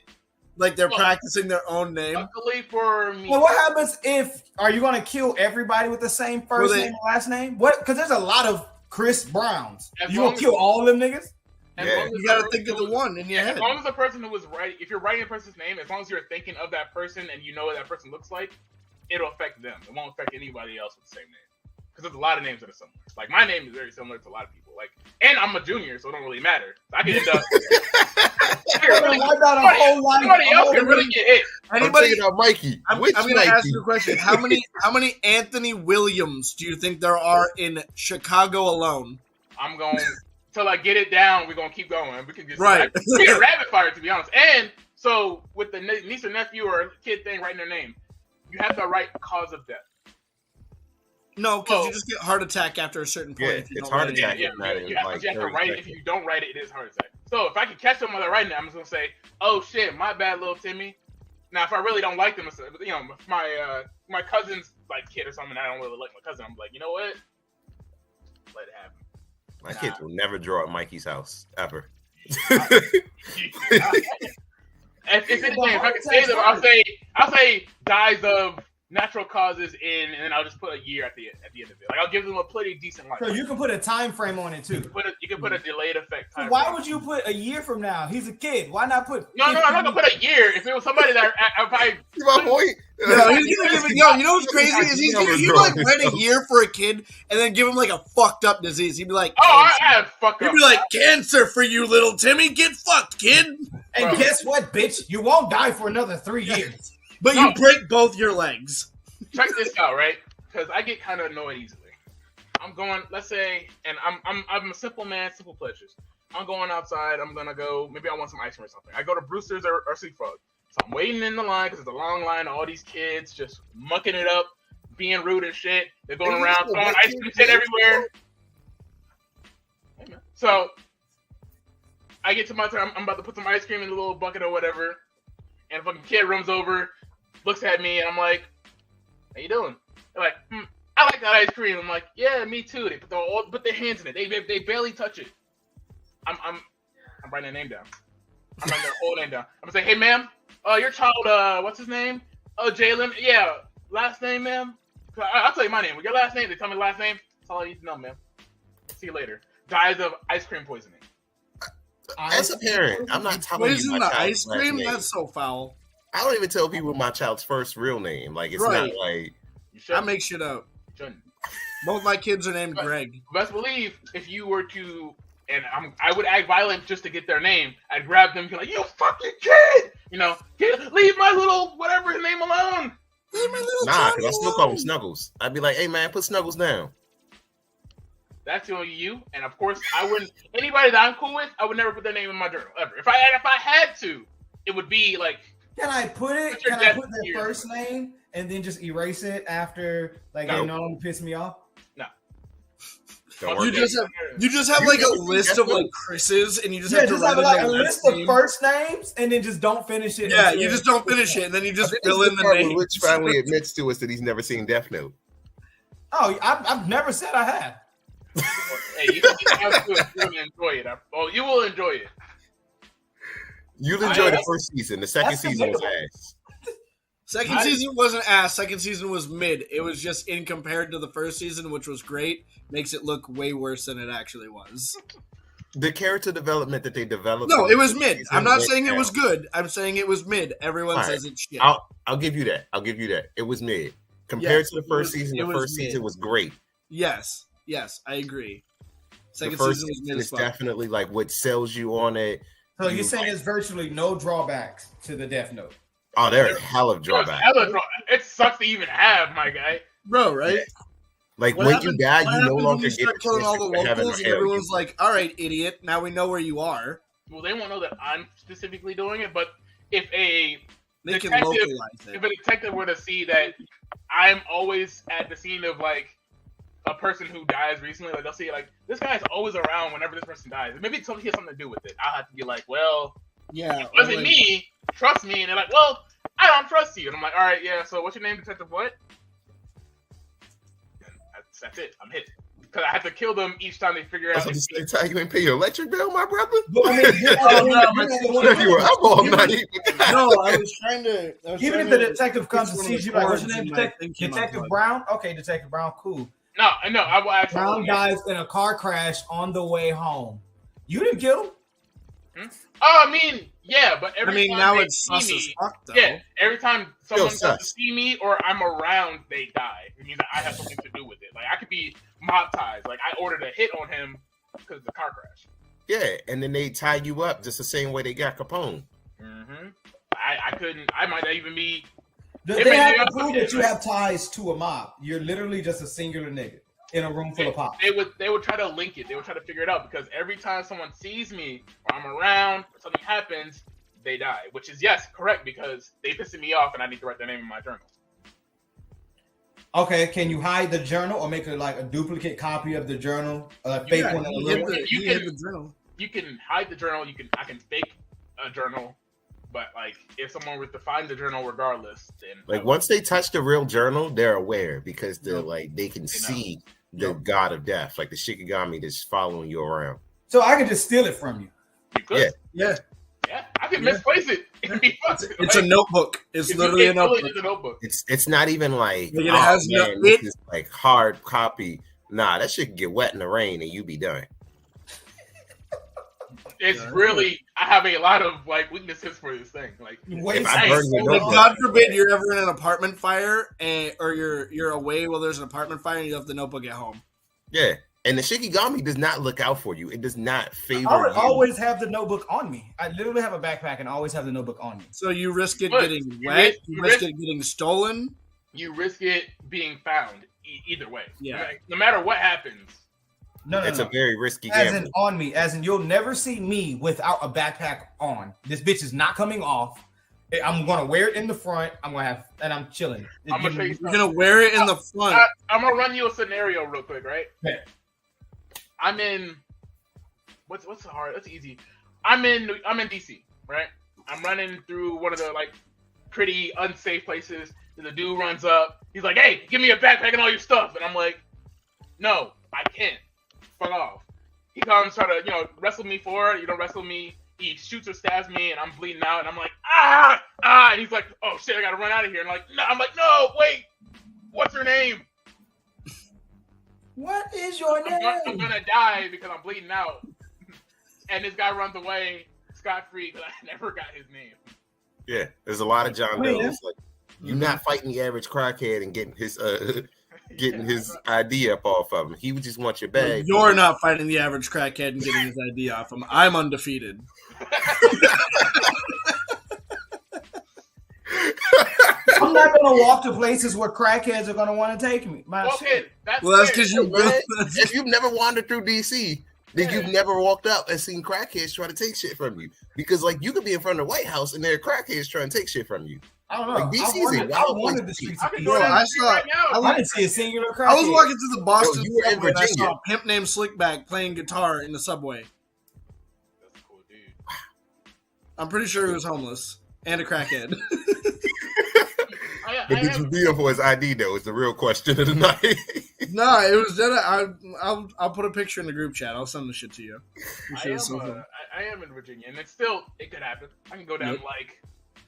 Like they're practicing their own name. Luckily for me. Well, what happens if are you going to kill everybody with the same first name and last name? What? Because there's a lot of Chris Browns. You gonna kill all them niggas? Yeah. You got to think of the one in your head. As long as the person who was writing, if you're writing a person's name, as long as you're thinking of that person and you know what that person looks like, it'll affect them. It won't affect anybody else with the same name. Because there's a lot of names that are similar. Like my name is very similar to a lot of people. Like, and I'm a junior, so it don't really matter. I can end up. Somebody else can really get hit. Anybody? Mikey. I'm going to ask you a question. How many Anthony Williams do you think there are in Chicago alone? I'm going till I get it down. We're gonna keep going. We can just we can rapid fire, to be honest. And so with the niece or nephew or kid thing, writing their name, you have to write cause of death. No, because you just get heart attack after a certain point. Yeah, it's heart attack. You have to write it. If you don't write it, it is heart attack. So if I can catch them while they're writing it, I'm just gonna say, "Oh shit, my bad, little Timmy." Now, if I really don't like them, you know, my cousin's like kid or something, I don't really like my cousin. I'm like, you know what? Let it happen. My kids will never draw at Mikey's house ever. If I can say them, I'll say dies of natural causes and then I'll just put a year at the end of it. Like I'll give them a pretty decent life. So you can put a time frame on it too. You can put a delayed effect time. Why would you put a year from now? He's a kid. Why not put? No, I'm not gonna put a year. If it was somebody that you know what's crazy is he'd like write a year for a kid and then give him like a fucked up disease. He'd be like, I have fucked up. He'd be like, cancer for you, little Timmy. Get fucked, kid. And guess what, bitch? You won't die for another 3 years. But you break both your legs. Check this out, right? Because I get kind of annoyed easily. I'm going, let's say, and I'm a simple man, simple pleasures. I'm going outside. I'm gonna go. Maybe I want some ice cream or something. I go to Brewster's or Sweet Frog. So I'm waiting in the line because there's a long line of all these kids just mucking it up, being rude and shit. They're going around throwing ice cream shit everywhere. So I get to my turn. I'm about to put some ice cream in the little bucket or whatever, and a fucking kid runs over, looks at me, and I'm like, "How you doing?" They're like, "I like that ice cream." I'm like, "Yeah, me too." They put their hands in it. They barely touch it. I'm writing their name down. I'm writing their whole name down. I'm gonna say, "Hey, ma'am, your child, what's his name? Oh, Jalen. Yeah, last name, ma'am. I'll tell you my name. With your last name, they tell me the last name. That's all I need to know, man. See you later. Dies of ice cream poisoning. As a parent, I'm not telling you Poison my the child's ice cream? last name. That's so foul. I don't even tell people my child's first real name. Like, it's Right. not like... You should. I make shit up. You shouldn't. Both my kids are named Greg. Best believe if you were to, and I would act violent just to get their name. I'd grab them and be like, "You fucking kid! You know, leave my little whatever his name alone." Leave my little Nah, Johnny because I still call him alone. Snuggles. I'd be like, "Hey man, put Snuggles down." That's only you, and of course, I wouldn't. Anybody that I'm cool with, I would never put their name in my journal ever. If I had to, it would be like. Can I put it? What's your Can I death put their year? first name and then just erase it after like No. they know them piss me off? Don't You work just have like a list of like Chris's, and you just Yeah, have to just write have like a in their list of name. first names and then just don't finish it. Yeah, until- you just don't finish it, and then you just This fill is in the the part where name. Rich finally admits to us that he's never seen Death Note. Oh, I've never said I have. Hey, you don't have to enjoy it. You will enjoy it. You'll enjoy the that's- first season. The second that's season was debatable. ass. Second season wasn't ass. Second season was mid. It was just in compared to the first season, which was great, makes it look way worse than it actually was. The character development that they developed. No, in it the was first mid. season I'm not went saying it was down. good. I'm saying it was mid. Everyone All right. says it's shit. I'll give you that. I'll give you that. It was mid compared Yes, to the it first was- season. it The was first mid. season was great. Yes, I agree. Second The first season was season mid as is fuck. definitely like what sells you on it. So you're saying there's virtually no drawbacks to the Death Note. Oh, there are hell of drawbacks. It sucks to even have, my guy. Bro, right? Like What when happened- you die, what you no happens when longer you get start the killing all the chance to have locals, an and everyone's like, "All right, idiot, now we know where you are." Well, they won't know that I'm specifically doing it, but if a They can Detective- localize it. if a detective were to see that I'm always at the scene of like a person who dies recently, like they'll see like this guy's always around whenever this person dies. Maybe it's something he has something to do with it. I'll have to be like, well, Yeah, it wasn't me. Trust me. And they're like, well, I don't trust you. And I'm like, all right, yeah. So what's your name, Detective? What? And that's it. I'm hit because I have to kill them each time they figure out. That's how you ain't pay your electric bill, my brother. But I mean, If you were up all night. No, I was trying to. even if the detective comes and sees you, like, what's your name, Detective Brown? Okay, Detective Brown, cool. No, I will actually. Brown dies in a car crash on the way home. You didn't kill him. Oh, I mean, yeah, but every time now they it's see sus me, as fuck, though. yeah, every time someone comes to sus. see me or I'm around, they die. It means that I have something to do with it. Like I could be mob-tized. Like I ordered a hit on him because of the car crash. Yeah, and then they tie you up just the same way they got Capone. Mm-hmm. I couldn't. I might not even be. They have to prove that you have ties to a mob. You're literally just a singular nigga in a room full of pop. They would try to link it. They would try to figure it out because every time someone sees me or I'm around or something happens, they die. Which is yes, correct because they pissing me off and I need to write their name in my journal. Okay, can you hide the journal or make a duplicate copy of the journal, a fake one? You hit the journal. You can hide the journal. I can fake a journal, but like if someone were to find the journal regardless, then Like once they touch the real journal, they're aware because they're Yep. like they can know. see the Yep. god of death, like the Shikigami that's following you around. So I can just steal it from you. you could. Yeah. Yeah, I can Yeah. misplace it. It'd be fun. it's a notebook. It's literally a notebook. It's a notebook. It's not even like Like, it has no- this is like hard copy. Nah, that shit can get wet in the rain and you be done. It's Yeah. really. I have a lot of like weaknesses for this thing. Like Wait, I burn your Like, notebook- God forbid you're ever in an apartment fire, or you're away while there's an apartment fire and you have the notebook at home. Yeah. And the Shikigami does not look out for you. It does not favor I would you. always have the notebook on me. I literally have a backpack and always have the notebook on me. So you risk it But getting you wet, risk- you you risk risk- it getting stolen. you risk it being found either way. Yeah. No matter what happens. No, It's a very risky As gamble. in on me, as in you'll never see me without a backpack on. This bitch is not coming off. I'm gonna wear it in the front. I'm chilling. I'm gonna show you You're something. gonna wear it in the front. I'm gonna run you a scenario real quick, right? Okay. I'm in. What's the hard? That's easy. I'm in DC, right? I'm running through one of the like pretty unsafe places. And the dude runs up. He's like, "Hey, give me your backpack and all your stuff." And I'm like, "No, I can't. Fuck off." He comes try to wrestle me for it. Wrestle me. He shoots or stabs me, and I'm bleeding out. And I'm like, ah. And he's like, "Oh shit, I gotta run out of here." And I'm like, no, wait. What's her name? What is your name? I'm gonna die because I'm bleeding out. And this guy runs away scot-free because I never got his name. Yeah, there's a lot of John Doe's. Like, you're not fighting the average crackhead and getting his ID up off of him. He would just want your bag. You're not fighting the average crackhead and getting his ID off him. I'm undefeated. I'm not gonna walk to places where crackheads are gonna want to take me. That's because if you've never wandered through DC, then you've never walked up and seen crackheads try to take shit from you. Because like you could be in front of the White House and there are crackheads trying to take shit from you. I don't know. Like, I wanted the streets. I didn't see a singular crackhead. I was walking through the Boston subway and I saw a pimp named Slickback playing guitar in the subway. That's cool, dude. I'm pretty sure he was homeless and a crackhead. But did you beat him for his ID though? Is the real question of the night. No, it was that I'll put a picture in the group chat. I'll send the shit to you. I am in Virginia, and it could happen. I can go down like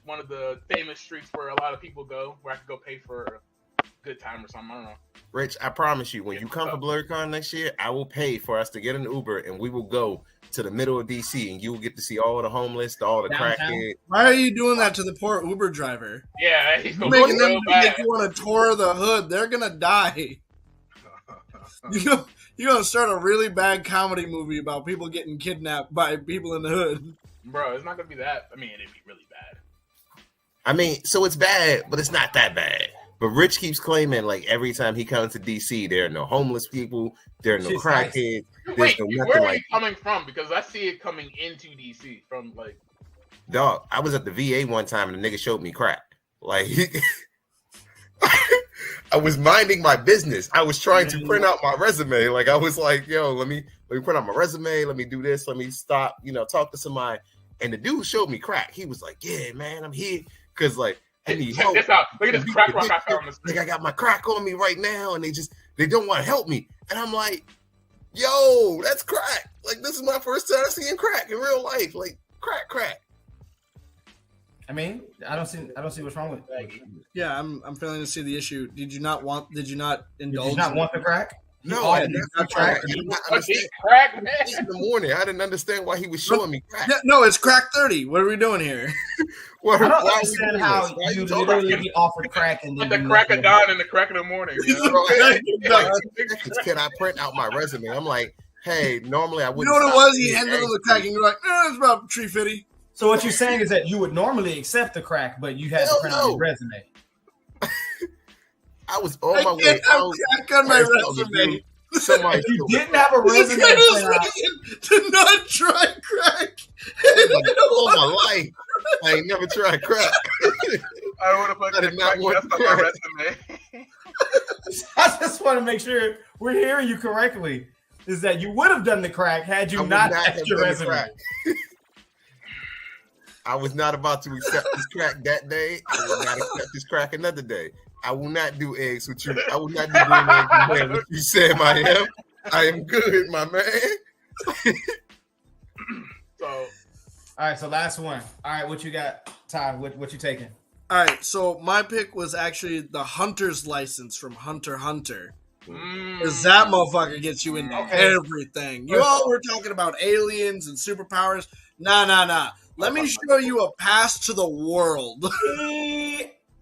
one of the famous streets where a lot of people go, where I could go pay for a good time or something. I don't know. Rich, I promise you, when you come for BlerdCon next year, I will pay for us to get an Uber and we will go to the middle of DC and you will get to see all the homeless, all the crackheads. Why are you doing that to the poor Uber driver? Yeah, he's making them get you on a tour of the hood. They're gonna die. You're gonna start a really bad comedy movie about people getting kidnapped by people in the hood. Bro, it's not gonna be that. I mean, it'd be really bad. I mean, so it's bad, but it's not that bad. But Rich keeps claiming, like, every time he comes to DC, there are no homeless people, there are no crackheads. Wait, where are you coming from? Because I see it coming into DC from, like... Dog, I was at the VA one time and the nigga showed me crack. Like, I was minding my business. I was trying to print out my resume. Like, I was like, yo, let me print out my resume. Let me do this. Let me stop, talk to somebody. And the dude showed me crack. He was like, yeah, man, I'm here. Because, like, I need help. Look at this crack rock I found on the street. Like, I got my crack on me right now, and they don't want to help me. And I'm like, yo, that's crack. Like, this is my first time seeing crack in real life. Like, crack. I mean, I don't see what's wrong with it. Yeah, I'm failing to see the issue. Did you not indulge? Did you not want the crack? No, I didn't have crack. Crack, man. In the morning, I didn't understand why he was showing me crack. Yeah, no, it's crack 30. What are we doing here? I don't understand how you literally be offered crack and then the crack of dawn and the crack of the morning. Can I print out my resume? I'm like, hey, normally I wouldn't. You know what it was? He handed him the crack, and you're like, it's about $3.50. So what you're saying is that you would normally accept the crack, but you had to print out your resume. I was on my way. Crack on my resume. Somebody you didn't have a resume to not try crack. All my life, I ain't never tried crack. I did not want my resume. I just want to make sure we're hearing you correctly. Is that you would have done the crack had you not had your resume. I was not about to accept this crack that day. I will not accept this crack another day. I will not do eggs with you. I will not do green eggs with you, Sam. I am good, my man. All right, so last one. All right, what you got, Ty? What you taking? All right, so my pick was actually the Hunter's License from Hunter x Hunter. Because that motherfucker gets you into everything. You all were talking about aliens and superpowers. Nah. Let me show you a pass to the world.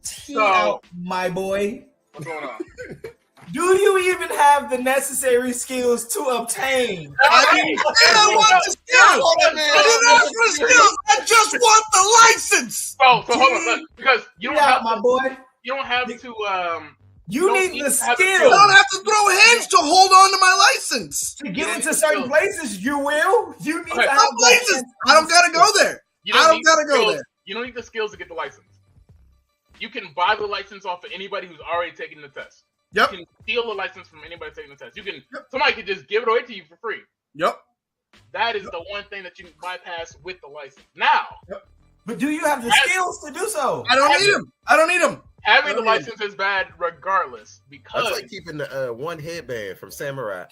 So, my boy. What's going on? Do you even have the necessary skills to obtain? I want the skills. I didn't ask for the skills. I just want the license. So hold on, because you don't have my boy. You don't have to. You need the skills. I don't have to throw hands to hold on to my license. To get into certain places, you will. You need to have places. I don't gotta go there. I don't gotta go there. You don't need the skills to get the license. You can buy the license off of anybody who's already taken the test. Yep. You can steal the license from anybody taking the test. Somebody could just give it away to you for free. Yep. That is the one thing that you can bypass with the license. Now. Yep. But do you have the skills to do so? I don't need them. Having the license is bad regardless because it's like keeping the one headband from Samurai.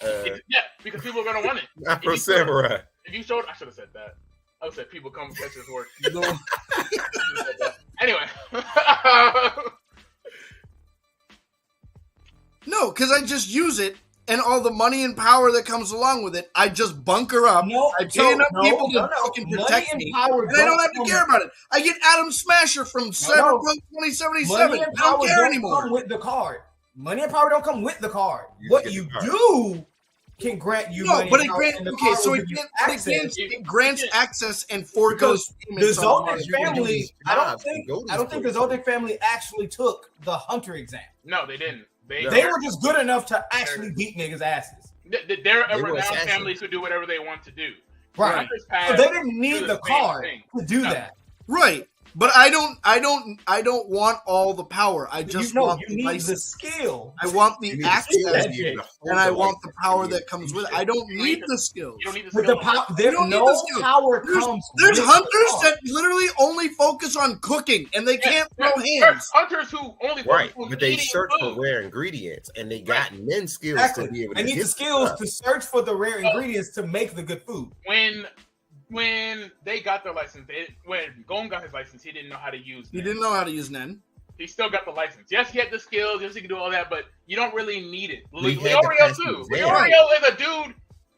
Because people are gonna want it. Not from Samurai. If you showed, I should have said that. I would say people come catch his work. Anyway. No, because I just use it, and all the money and power that comes along with it, I just bunker up. I pay enough people to fucking protect me, and I don't have to care about it. I get Adam Smasher from Cyberpunk 2077. Money and I don't power care don't anymore. come with the card. Money and power don't come with the card. What you do can grant you money. But and it power, grants and the okay, card so will it, give you it grants access and foregoes payments. The Zoldyck You can family, use I don't jobs to think go to the these Zoldyck family actually took the hunter exam. No, they didn't. They They were just good enough to actually beat niggas' asses. They're They a were renowned assassins. families who do whatever they want to do. Right. Hunter's So Pass they didn't need do the the same card thing. to do No. that. Right. But I don't want all the power. I just want you the need the license. skill. I want You the need access, that shit. and I want the power that comes with it. I don't You need need the skills. You don't need the With the skill. power, You don't need no the skills. power There's comes. There's with hunters the card. that literally only focus on cooking, and they can't throw There's hands. hunters who only Right, focus on but they eating search food. for rare ingredients, and they got men skills Exactly. to be able to They need get the skills stuff. to search for the rare ingredients to make the good food. When they got their license, when Gon got his license, he didn't know how to use. He Nen. didn't know how to use Nen. He still got the license. Yes, he had the skills. Yes, he could do all that, but you don't really need it. He had to Leorio pass the too. exam. Leorio is a dude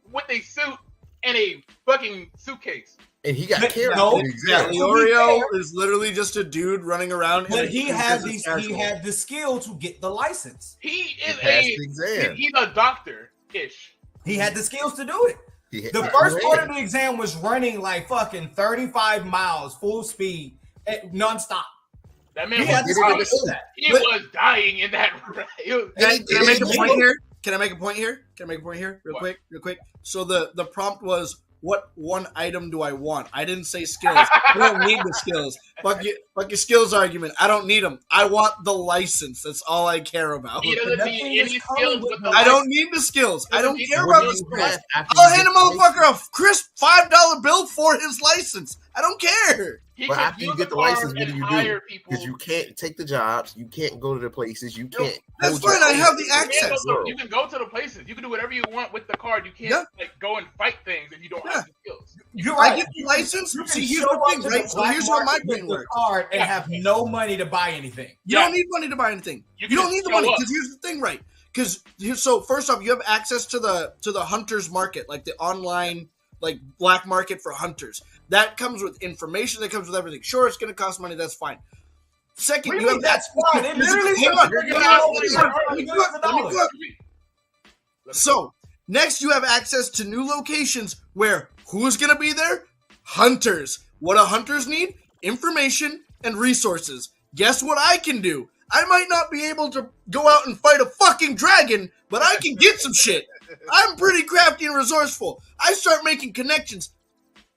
with a suit and a fucking suitcase. And he got But killed. no, Yeah, To be Leorio fair- is literally just a dude running around. But in he a had business these. He casual. had the skill to get the license. He is passed the exam. he's a doctor-ish. He had the skills to do it. He hit The the first exam. part of the exam was running like fucking 35 miles full speed nonstop. That man He was had the did it in skills the to suit. do that. He But- was dying in that. He was- Can I make a He point did. here? Can I make a point here? Can I make a point here? Real What? quick. So the prompt was, what one item do I want? I didn't say skills. I don't need the skills. Fuck your skills argument. I don't need them. I want the license. That's all I care about. He doesn't Nothing need is any coming skills with with the the I don't need the skills. I don't care What about do the you skills. have after I'll you hand a get the motherfucker license? a crisp $5 bill for his license. I don't care. He But can after you use get the card license, what and do you hire do? people. Because you can't take the jobs, you can't go to the places, you can't. That's hold your fine, I own have the in this access. world. You can go to the places. You can do whatever you want with the card. You can't Yeah. like go and fight things if you don't have the skills. You're I right. get the license. You can See, here's show the up thing, to right? the So black here's how my market brain with the works. card and Yeah. have no money to buy anything. You Yeah. don't need money to buy anything. You You, can don't just need the show money up. because here's the thing, right? Because so first off, you have access to the hunters market, like the online like black market for hunters. That comes with information. That comes with everything. Sure, it's going to cost money. That's fine. Second, you Really? have That's fine. It literally Hang says on. you're Let me giving cook, out let me $30 cook, let me millions of dollars. cook. So next, you have access to new locations where who's going to be there? Hunters. What do hunters need? Information and resources. Guess what I can do? I might not be able to go out and fight a fucking dragon, but I can get some shit. I'm pretty crafty and resourceful. I start making connections.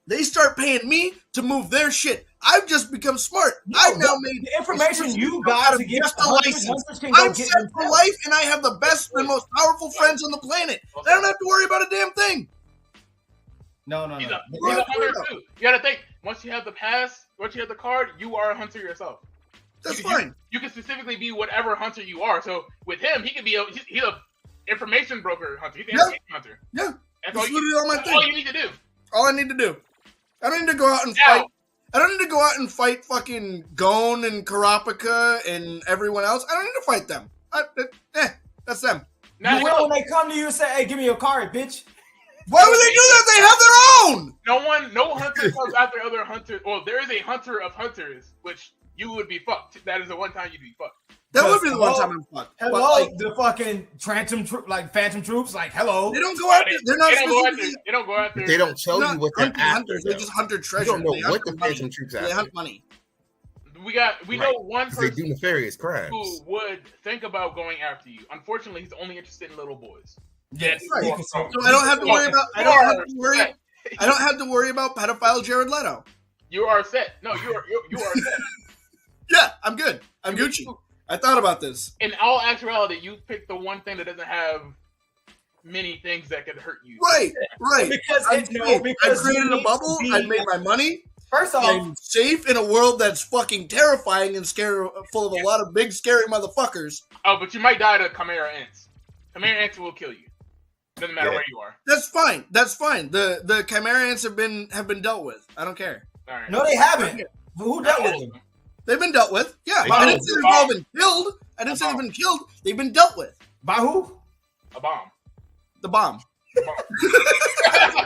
They start paying me to move their shit. I've just become smart. No, I've now made the information you out got of to get just the a hunters, license. hunters can go I'm get set for themselves. life, and I have the best and most powerful friends on the planet. I don't have to worry about a damn thing. No. He's a Right, hunter right. too. You gotta think. Once you have the pass, once you have the card, you are a hunter yourself. That's You- fine. You can specifically be whatever hunter you are. So with him, he could be he's a information broker hunter. He's an Yeah. information hunter. Yeah, That's that's all literally all my that's all thing. you need to do. All I need to do. I don't need to go out and Now, fight. I don't need to go out and fight fucking Gon and Karapika and everyone else. I don't need to fight them. That's them. now You will when they come to you and say, "Hey, give me your card, bitch." Why would they do that? They have their own. no hunter comes after other hunters. Well, there is a hunter of hunters, which you would be fucked. That is the one time you'd be fucked. That would be the one Hello? time I'm fucked. Hello, But, like, the fucking phantom troops. Like, hello. they don't go out there. They're not They don't go out there. specifically. They don't go out there. They don't tell They're you not what they're hunting after. hunters. They though. just hunter You treasure. don't know They what hunt the money. Phantom Troops They after. hunt money. We Right. know one 'Cause they person do nefarious crimes. who would think about going after you. Unfortunately, he's only interested in little boys. Yes. Right. You can say- So I don't have to worry about. I don't have to worry. I don't have to worry about pedophile Jared Leto. You are set. No, you are set. Yeah, I'm good. I'm Gucci. I thought about this. In all actuality, you picked the one thing that doesn't have many things that could hurt you. Right. Because I'm it, no, safe. because I created you a need bubble. to be- I made my money. First off, I'm safe in a world that's fucking terrifying and full of a lot of big, scary motherfuckers. Oh, but you might die to Chimera Ants. Chimera Ants will kill you. Doesn't matter Yeah. where you are. That's fine. That's fine. The Chimera Ants have been dealt with. I don't care. All right. no, they haven't. Who dealt with them? They've been dealt with. Yeah, They I have. didn't say they've all been killed. I didn't say they've been killed. They've been dealt with. By who? A bomb. The bomb.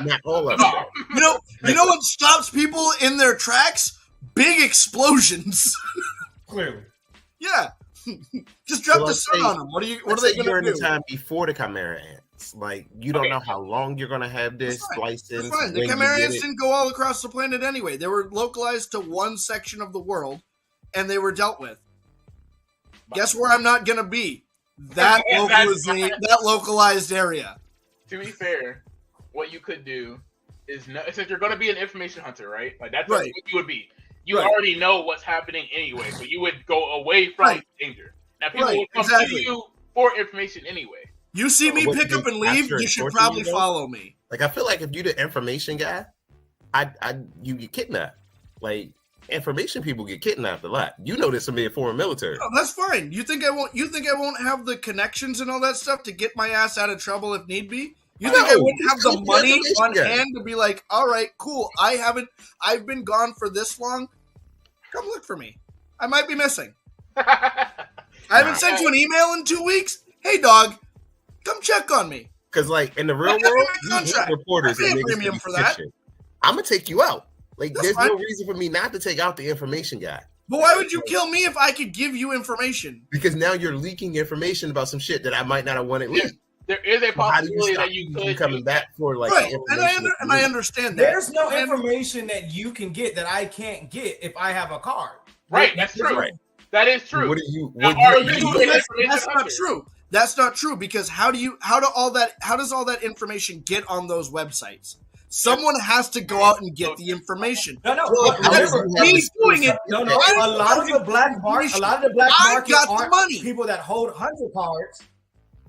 Not all of them. You know what stops people in their tracks? Big explosions. Clearly. Yeah. Just drop So the sun on them. What are they going during to the do? time before the Chimera ants? Like, you don't know how long you're going to have this license. It's fine. The Chimera ants didn't go all across the planet anyway. They were localized to one section of the world, and they were dealt with. Guess where I'm not going to be? That localized area. To be fair, what you could do is, since you're going to be an information hunter, right? Like that's Right. what you would be. You Right. already know what's happening anyway, so you would go away from danger. Now people will come to you for information anyway. You see me pick up and leave, you should probably follow me. Like, I feel like if you're the information guy, you get kidnapped. Like, information people get kidnapped a lot. You know this from being foreign military. No, that's fine. You think I won't have the connections and all that stuff to get my ass out of trouble if need be? You think I wouldn't have the money on hand to be like, all right, cool. I've been gone for this long. Come look for me. I might be missing. I haven't sent you an email in 2 weeks. Hey, dog, come check on me. Because, like, in the real world, you need reporters I pay and a premium for that. I'm going to take you out. Like, That's there's fine. no reason for me not to take out the information guy. But why would you kill me if I could give you information? Because now you're leaking information about some shit that I might not have wanted leaked. There is a possibility that you you could coming back for like right, and I understand that. There's no information that you can get that I can't get if I have a card. Right, that's true. Right. That is true. What do you? That's not true. That's not true because how does all that information get on those websites? Someone has to go out and get the information. No. Me doing it. No. A lot of the black market got the money. People that hold 100 cards.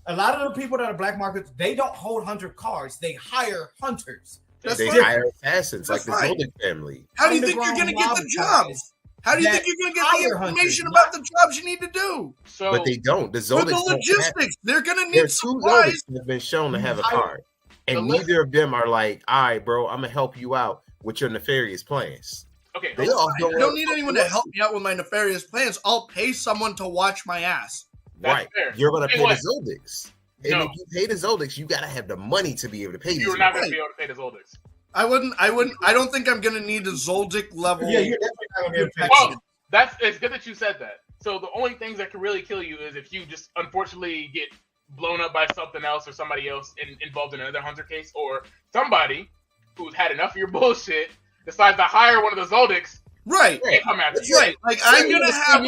A lot of the people that are black markets, they don't hold 100 cards. They hire hunters. They hire assassins like the Zoldyck family. How do you think you're going to get the jobs? How do you think you're going to get the information about the jobs you need to do? But they don't. The Zoldyck logistics. They're going to need There's supplies. 2 Zoldycks that have been shown to have a card. And neither of them are like, all right, bro, I'm going to help you out with your nefarious plans. Okay. I don't need anyone to help me out with my nefarious plans. I'll pay someone to watch my ass. Right. You're going to pay the Zoldycks. And if you pay the Zoldycks, you got to have the money to be able to pay these. You're not going to be able to pay the Zoldycks. I wouldn't. I don't think I'm going to need a Zoldyck level. Yeah, you're definitely not going to be able to pay. It's good that you said that. So the only things that can really kill you is if you just unfortunately get blown up by something else or somebody else involved in another hunter case, or somebody who's had enough of your bullshit decides to hire one of the Zoldycks. Right. Come after you. Right. Like I'm gonna have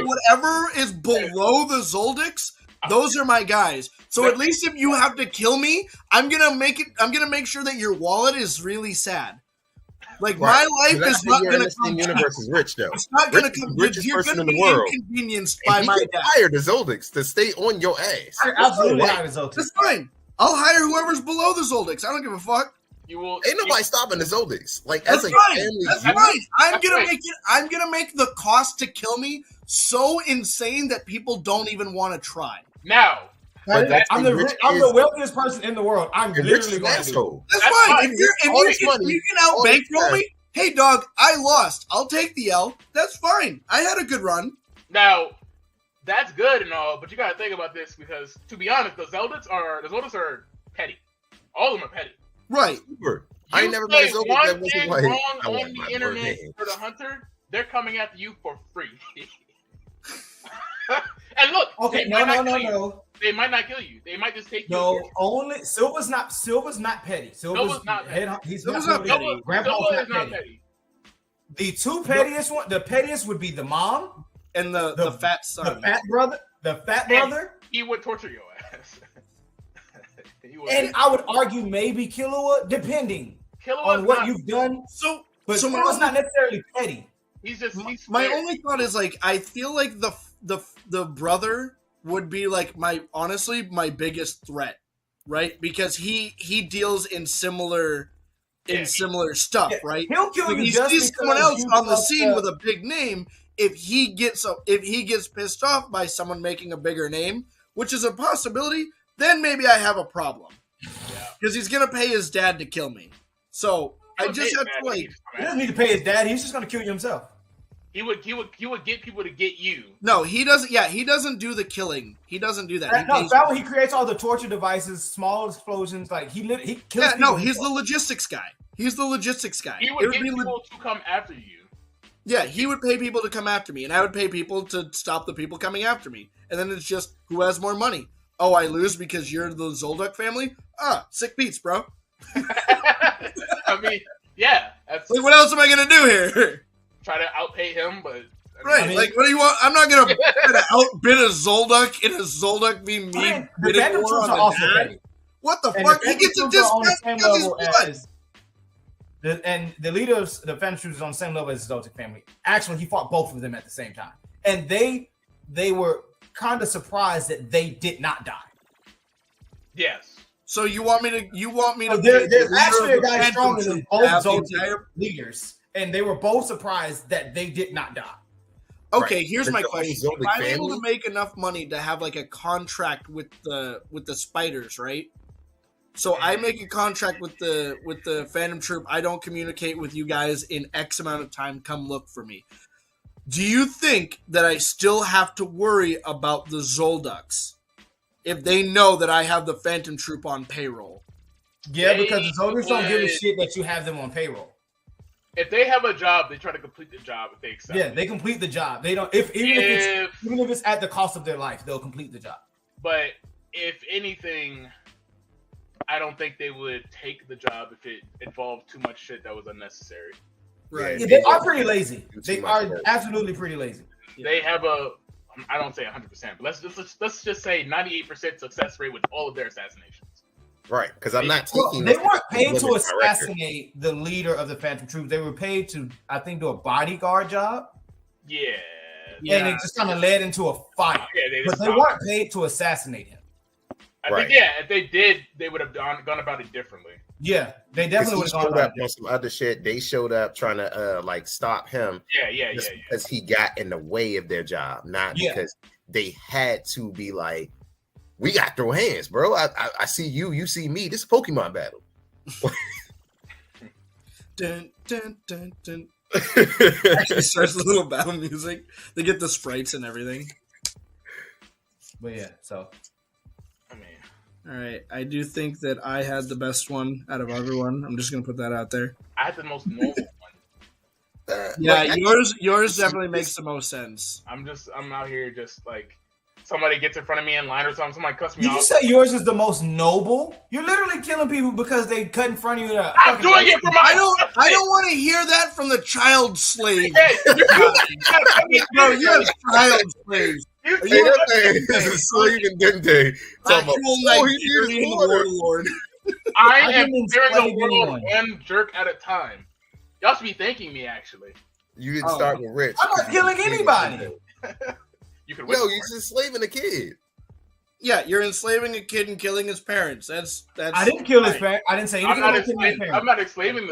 whatever is below the Zoldycks. Those are my guys. So at least if you have to kill me, I'm gonna make sure that your wallet is really sad. Like my life is not gonna come. Universe is rich though. It's not gonna come. Richest You're person gonna in be the world. inconvenienced by my death. Hire the Zoldycks to stay on your ass. Absolutely hire the Zoldycks. That's fine. I'll hire whoever's below the Zoldycks. I don't give a fuck. Ain't nobody stopping the Zoldycks. Like that's as a fine. family, that's fine. I'm gonna make the cost to kill me so insane that people don't even want to try. Now, I'm the wealthiest person in the world. I'm literally going to do. That's fine. If you can out bankroll me, hey dog, I lost. I'll take the L. That's fine. I had a good run. Now, that's good and all, but you gotta think about this because, to be honest, the Zoldycks are petty. All of them are petty. Right. I ain't never met a Zoldyck that wasn't like wrong on the internet for the hunter. They're coming after you for free. And look, okay, no. They might not kill you. They might just take you. No, only Silva's not petty. Silva's not petty. He's not petty. Grandpa's not petty. The two pettiest the pettiest would be the mom and the fat son. The fat brother. He would torture your ass. And I would argue maybe Killua, depending on what you've done. But Silva's not necessarily petty. He's my only thought is like I feel like the brother would be like my biggest threat, right? Because he deals in similar stuff, right? He'll kill you. If he sees someone else on the scene with a big name, if he gets pissed off by someone making a bigger name, which is a possibility, then maybe I have a problem. Because he's gonna pay his dad to kill me. So I just have to like. He doesn't need to pay his dad. He's just gonna kill you himself. He would get people to get you. No, he doesn't. Yeah, he doesn't do the killing. He doesn't do that. He creates all the torture devices, small explosions. Like he kills. Yeah, no, he's the logistics guy. He's the logistics guy. He would get people to come after you. Yeah, he would pay people to come after me, and I would pay people to stop the people coming after me. And then it's just who has more money. Oh, I lose because you're the Zoldyck family? Ah, sick beats, bro. I mean, yeah. That's, like, what else am I going to do here? Try to outpay him, but... Right, I mean, like, what do you want? I'm not going to try to outbid a Zoldyck and a Zoldyck be me. I mean, the Phantom Troops are also petty. What the fuck? He gets a discount because he's blood. And the leader of the Phantom Troops is on the same level as the Zoldyck family. Actually, he fought both of them at the same time. And they were kind of surprised that they did not die. Yes. So you want me to? There's actually a guy stronger than both Zoldyck leaders, and they were both surprised that they did not die. Okay, right. Here's my question: if I'm able family? to make enough money to have like a contract with the spiders, right? So I make a contract with the Phantom Troop. I don't communicate with you guys in X amount of time. Come look for me. Do you think that I still have to worry about the Zoldycks if they know that I have the Phantom Troop on payroll? Yeah, because the Zoldycks don't give a shit that you have them on payroll. If they have a job, they try to complete the job if they accept. Yeah, they complete the job. They don't even if it's at the cost of their life, they'll complete the job. But if anything, I don't think they would take the job if it involved too much shit that was unnecessary. Right. Yeah, they are pretty lazy. They are absolutely pretty lazy. They have I don't say 100%, but let's just say 98% success rate with all of their assassinations. Right, because I'm not taking. They weren't paid to assassinate the leader of the Phantom Troops. They were paid to, I think, do a bodyguard job. Yeah. And it just kind of led into a fight. Yeah, but they weren't paid to assassinate him. I think, if they did, they would have gone about it differently. Yeah, they definitely would have gone about it. On some other shit, they showed up trying to stop him. Yeah. Because he got in the way of their job, not because they had to be like, we got to throw hands, bro. I see you, you see me. This is a Pokemon battle. Dun, dun, dun, dun. Actually starts the little battle music. They get the sprites and everything. But yeah, so. All right, I do think that I had the best one out of everyone. I'm just gonna put that out there. I had the most noble one. Yeah, yours definitely makes the most sense. I'm out here just like somebody gets in front of me in line or something. Somebody cuts me off. Did you say yours is the most noble? You're literally killing people because they cut in front of you. I'm doing it for my. I don't want to hear that from the child slave. Hey, no, you're a child slave. This is Sleeping Dente. Warlord. I am clearing the world one jerk at a time. Y'all should be thanking me, actually. You didn't start with Rich. I'm not killing anybody. You can you're just enslaving a kid. Yeah, you're enslaving a kid and killing his parents. That's. I didn't kill his parents. I didn't say anything about killing his parents. I'm not enslaving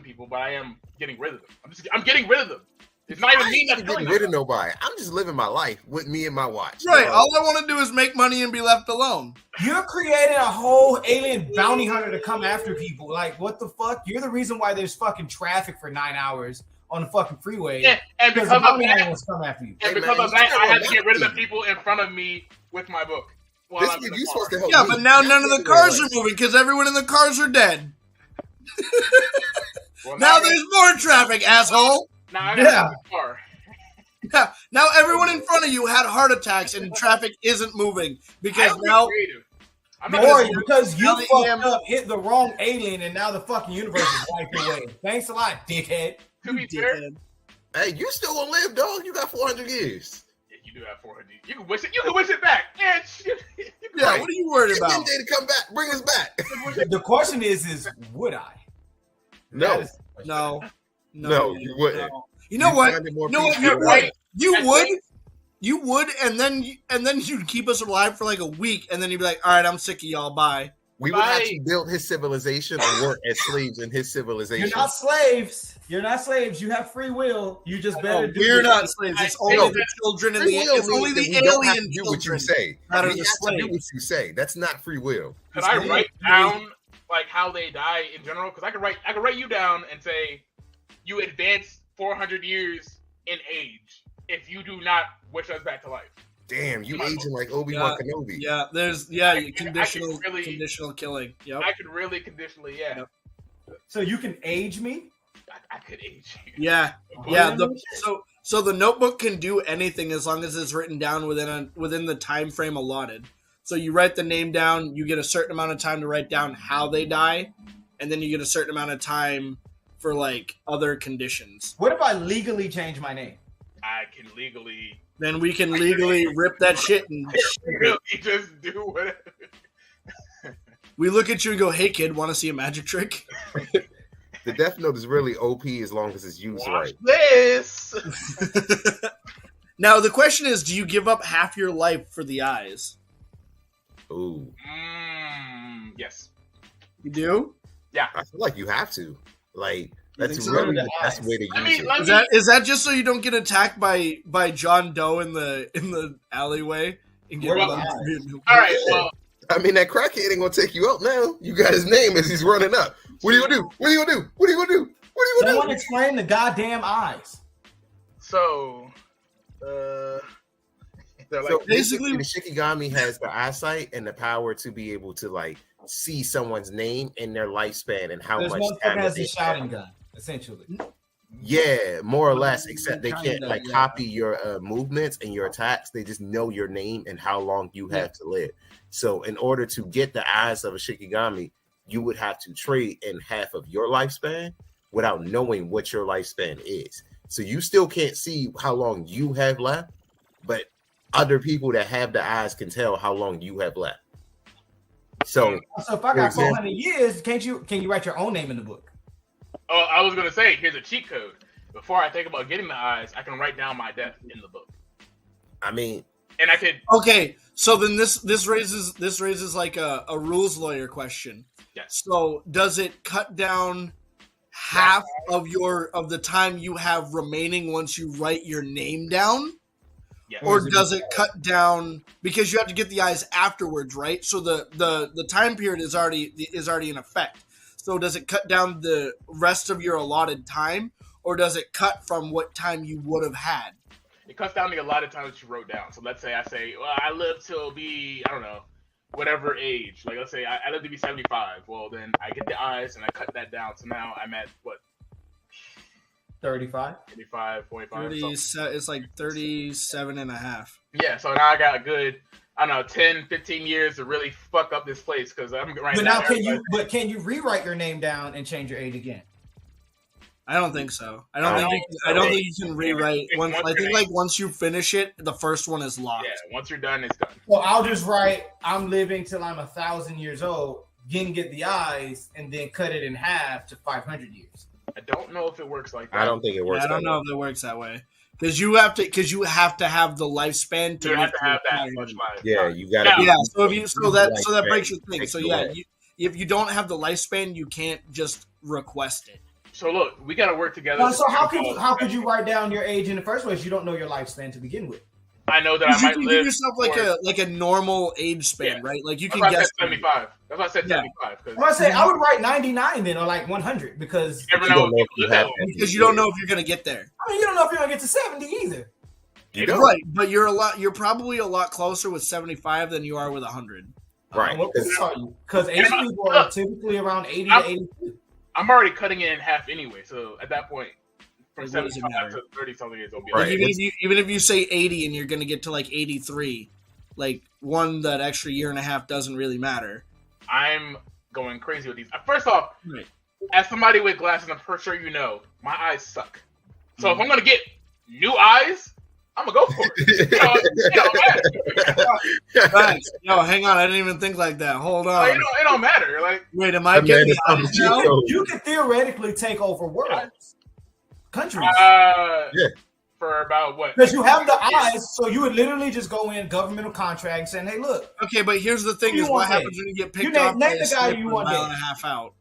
people, but I am getting rid of them. I'm getting rid of them. It's not even me not getting rid of nobody. I'm just living my life with me and my watch. Right. All I want to do is make money and be left alone. You're creating a whole alien bounty hunter to come after people. Like, what the fuck? You're the reason why there's fucking traffic for 9 hours on the fucking freeway. Yeah, and because of that, come after you. And because of that, I had to get rid of the people in front of me with my book. Yeah, but now none of the cars are moving because everyone in the cars are dead. Now there's more traffic, asshole. Now I got a car. Yeah. Now everyone in front of you had heart attacks and traffic isn't moving because now. Because you fucked up, hit the wrong alien, and now the fucking universe is wiped away. Thanks a lot, dickhead. To be fair, hey, you still gonna live, dog? You got 400 years. Yeah, you do have 400. You can wish it. You can wish it back. Yeah, shit. Yeah, what are you worried about? Day to come back, bring us back. The question is would I? No, you wouldn't. No. You know what? You're right. You would, and then you'd keep us alive for like a week, and then you'd be like, "All right, I'm sick of y'all. Bye." We would actually build his civilization or work as slaves in his civilization. You're not slaves. You're not slaves. You have free will. You just better. We're not slaves. It's only the children and it's only the alien do what you say. That are we the have slaves. to do what you say. That's not free will. Could I write down like how they die in general? Because I could write you down and say you advanced 400 years in age if you do not wish us back to life. Damn, you aging like Obi-Wan Kenobi. Yeah, conditional killing. Yep. I could really conditionally, yeah. Yep. So you can age me? I could age you. Yeah. So the notebook can do anything as long as it's written down within the time frame allotted. So you write the name down, you get a certain amount of time to write down how they die, and then you get a certain amount of time for like other conditions. What if I legally change my name? I can legally. Then we can legally rip that shit and really just do whatever. We look at you and go, "Hey kid, want to see a magic trick?" The Death Note is really OP as long as it's used Watch right. this. Now the question is, do you give up half your life for the eyes? Ooh. Yes. You do? Yeah. I feel like you have to. Like, that's so? really the best way to use it. Is that just so you don't get attacked by John Doe in the alleyway? And get all right, well. I mean, that crackhead ain't gonna take you out now. You got his name as he's running up. What are you gonna do? What are you gonna do? What are you gonna do? What are you gonna do? Someone explain the goddamn eyes. So, so basically, the Shikigami has the eyesight and the power to be able to like see someone's name and their lifespan and how much time has a shouting gun, essentially. Yeah, more or less. Except they can't like copy your movements and your attacks. They just know your name and how long you have to live. So, in order to get the eyes of a Shikigami, you would have to trade in half of your lifespan without knowing what your lifespan is. So you still can't see how long you have left, but other people that have the eyes can tell how long you have left. So if I got 400 years, can you write your own name in the book? Oh, I was gonna say, here's a cheat code. Before I think about getting the eyes, I can write down my death in the book. I mean, and I could. Okay, so then this raises like a rules lawyer question. Yes. So does it cut down half of the time you have remaining once you write your name down? Yes. Or does it cut down because you have to get the eyes afterwards, right? So the time period is already in effect. So does it cut down the rest of your allotted time, or does it cut from what time you would have had? It cuts down the allotted time that you wrote down. So let's say I say, well, I live till be, I don't know, whatever age. Like let's say I live to be 75. Well, then I get the eyes and I cut that down. So now I'm at what? 35? 35, 45. It's like 37 and a half. Yeah, so now I got a good, I don't know, 10, 15 years to really fuck up this place because I'm right but now. Can you rewrite your name down and change your age again? I don't think so. I don't think you can rewrite one. I think like once you finish it, the first one is locked. Yeah, once you're done, it's done. Well, I'll just write, I'm living till I'm 1,000 years old, then get the eyes, and then cut it in half to 500 years. I don't know if it works like that. I don't think it works. I don't know if it works that way because you have to have the lifespan to have to have that much life. Yeah, you got to. Yeah, so that breaks your thing. So yeah, if you don't have the lifespan, you can't just request it. So look, we got to work together. So how could you write down your age in the first place? You don't know your lifespan to begin with. I know that I might live. Give yourself like a normal age span, right? Like you can guess 75. That's why I said 75. I would write 99 then, or like 100 because you never know because you don't know if you're gonna get there. I mean, you don't know if you're gonna get to 70 either. You don't. Right, but you're probably a lot closer with 75 than you are with 100. Right. Because age people are typically around 80 to 82. I'm already cutting it in half anyway, so at that point, from 75 to 30 something, it's gonna be right. Even if you say 80 and you're gonna get to like 83, like that extra year and a half doesn't really matter. I'm going crazy with these. First off, as somebody with glasses, I'm for sure you know my eyes suck. So if I'm gonna get new eyes, I'm gonna go for it. Thanks. Yo, hang on, I didn't even think like that. Hold on. It don't matter. Like, wait, am I getting eyes now? You can theoretically take over worlds, countries. For about what? Because you have the eyes, so you would literally just go in governmental contract and say, "Hey, look." Okay, but here's the thing: is what happens when you get picked off by a sniper a mile and a half out?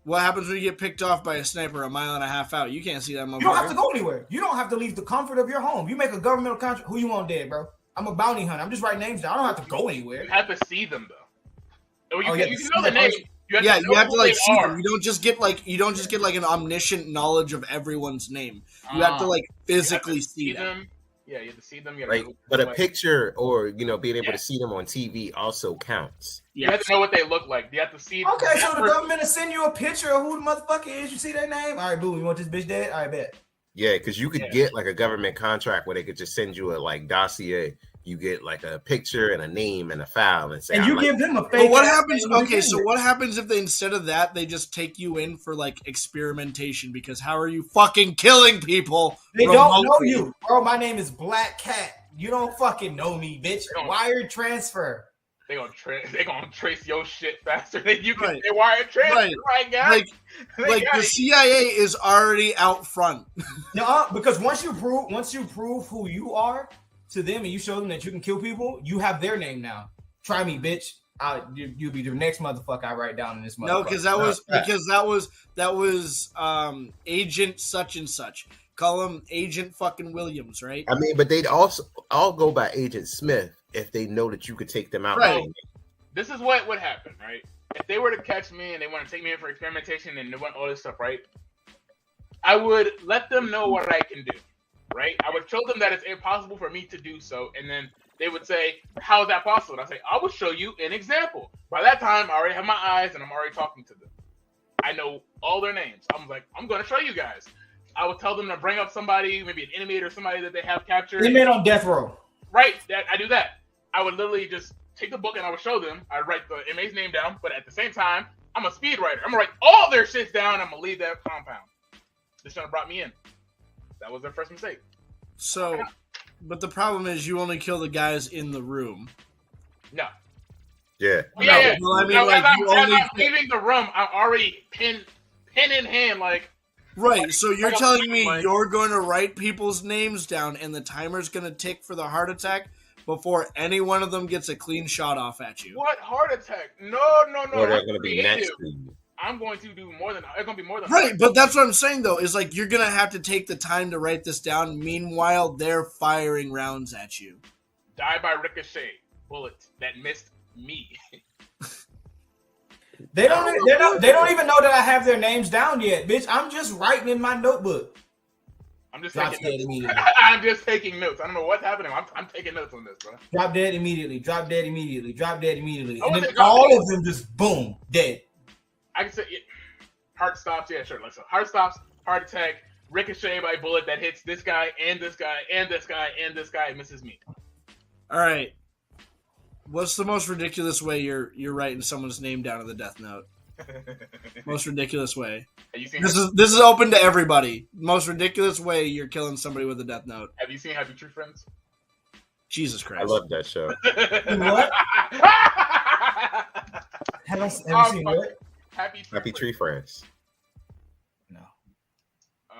What happens when you get picked off by a sniper a mile and a half out? You can't see that motherfucker. You don't have to go anywhere. You don't have to leave the comfort of your home. You make a governmental contract. Who you want dead, bro? I'm a bounty hunter. I'm just writing names down. I don't have to go anywhere. You have to see them though. You know the name. You have to like see are. them. You don't just get like an omniscient knowledge of everyone's name. You have to like physically see them. Yeah, you have to see them. Right, but a picture or being able to see them on TV also counts. You have to know what they look like. You have to see. Okay, so the government will send you a picture of who the motherfucker is. You see their name. All right, boom. You want this bitch dead? All right, bet. Yeah, because you could get like a government contract where they could just send you a like dossier. You get like a picture and a name and a file and say, and you give them a fake. But what happens? Okay, so what happens if they instead of that they just take you in for like experimentation? Because how are you fucking killing people? They don't know you, bro. My name is Black Cat. You don't fucking know me, bitch. Wire transfer. They gonna trace your shit faster than you can. They wire transfer, right, guys? Like the CIA is already out front. No, because once you prove who you are to them and you show them that you can kill people, you have their name now. Try me, bitch. You'll be the next motherfucker I write down in this motherfucker. No, because that was Agent such and such. Call him Agent fucking Williams, right? I mean, but they'd also all go by Agent Smith if they know that you could take them out. Right. This is what would happen, right? If they were to catch me and they want to take me in for experimentation and they want all this stuff, right? I would let them know what I can do. Right, I would show them that it's impossible for me to do so, and then they would say, "How is that possible?" And I say, "I will show you an example." By that time, I already have my eyes, and I'm already talking to them. I know all their names. I'm like, "I'm going to show you guys." I would tell them to bring up somebody, maybe an inmate or somebody that they have captured. Inmate on death row. Right, I do that. I would literally just take the book and I would show them. I write the inmate's name down, but at the same time, I'm a speed writer. I'm gonna write all their shits down. And I'm gonna leave that compound. This should have brought me in. That was their first mistake. So, but the problem is you only kill the guys in the room. No. Yeah. Yeah. Well, I mean, like, I'm leaving the room, I'm already pen in hand, like. Right. So you're telling me you're going to write people's names down, and the timer's going to tick for the heart attack before any one of them gets a clean shot off at you? What heart attack? No. Or they're going to be next to you. I'm going to do more than. It's going to be more than. Right, but that's what I'm saying though. Is like you're going to have to take the time to write this down. Meanwhile, they're firing rounds at you. Die by ricochet bullet that missed me. They don't even know that I have their names down yet, bitch. I'm just writing in my notebook. I'm just taking notes. I'm just taking notes. I don't know what's happening. I'm taking notes on this, bro. Drop dead immediately. Drop dead immediately. Drop dead immediately. And then all of them just boom dead. I can say heart stops. Yeah, sure. Let's go. Heart stops. Heart attack. Ricochet by bullet that hits this guy and this guy and this guy and this guy and misses me. All right. What's the most ridiculous way you're writing someone's name down in the death note? Most ridiculous way. This is open to everybody. Most ridiculous way you're killing somebody with a death note. Have you seen Happy Tree Friends? Jesus Christ! I love that show. What? Have you seen what? Happy Tree Friends. No. Oh.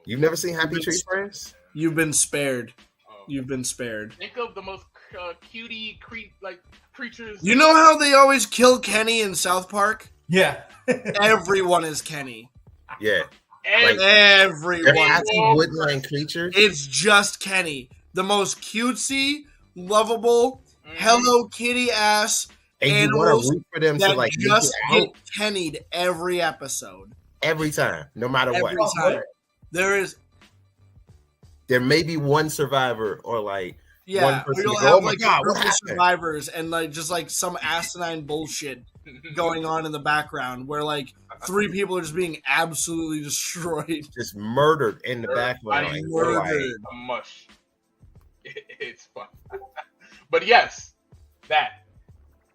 You've never seen Happy Tree Friends? You've been spared. Oh. You've been spared. Think of the most cutie creatures. You know how they always kill Kenny in South Park? Yeah. Everyone is Kenny. Yeah. Like, everyone. Woodland creatures. It's just Kenny. The most cutesy, lovable, Hello Kitty ass and animals you root for them that to like just get Kenny'd every episode. Every time, no matter every what. Time. There may be one survivor or like one person you'll have like a group of survivors and like just like some asinine bullshit going on in the background where like 3 people are just being absolutely destroyed, just murdered in the background. Murdered. Mush. It's fun, but yes, that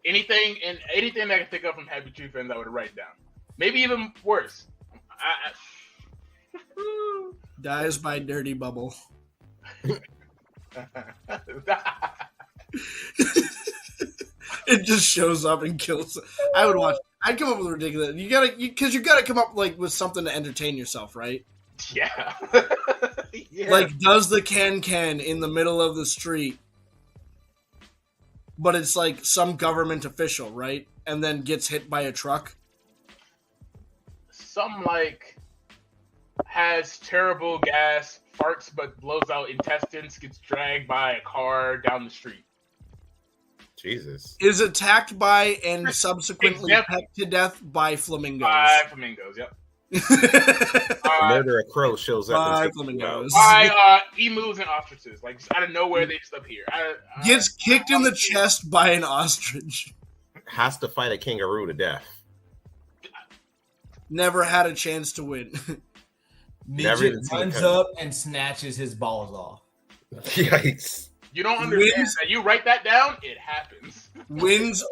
anything that I can think of from Happy Tree Friends, I would write down. Maybe even worse. Dies by dirty bubble. It just shows up and kills. I would watch. I'd come up with ridiculous. You gotta come up like with something to entertain yourself, right? Yeah. Yeah. Like, does the can in the middle of the street, but it's like some government official, right? And then gets hit by a truck. Some like has terrible gas, farts but blows out intestines, gets dragged by a car down the street. Jesus. Is attacked by and subsequently pecked to death by flamingos. By flamingos, yep. A murderer crow shows up. By flamingos. By emus and ostriches. Like, just out of nowhere, they just appear. Gets kicked in the chest by an ostrich. Has to fight a kangaroo to death. Never had a chance to win. Midget runs up and snatches his balls off. Yikes. You don't understand that. You write that down, it happens. Wins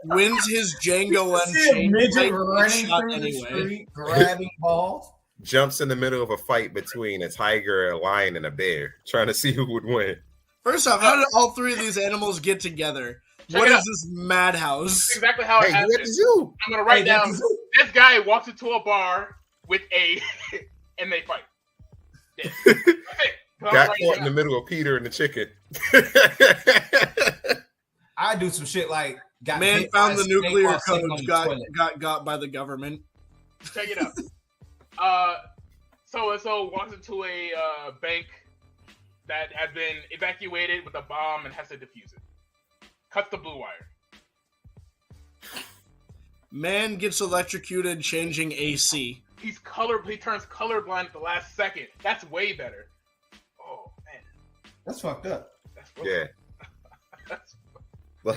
his Django Unchained. Midget running through the street, grabbing balls. Jumps in the middle of a fight between a tiger, a lion, and a bear, trying to see who would win. First off, how did all three of these animals get together? What is this madhouse? That's exactly how it happens. I'm gonna write down. This guy walks into a bar with and they fight. Yeah. Got caught in the middle of Peter and the chicken. I do some shit like man found the nuclear code, got by the government. Check it out. So walks into a bank that has been evacuated with a bomb and has to defuse it. Cuts the blue wire. Man gets electrocuted changing AC. He turns colorblind at the last second. That's way better. Oh man, that's fucked up. Yeah.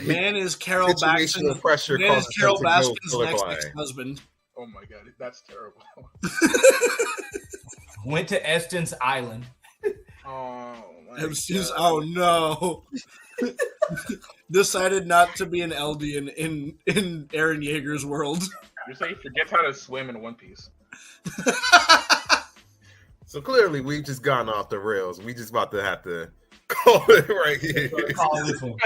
Man is Carol Baskin's pressure. Man is Carol Baskin's next ex-husband. Oh my god, that's terrible. Went to Epstein's Island. Oh my Epstein's. Oh no. Decided not to be an Eldian in Eren Yeager's world. You're saying he forgets how to swim in One Piece. So clearly we've just gone off the rails. We just about to have to call it right here. Call this one.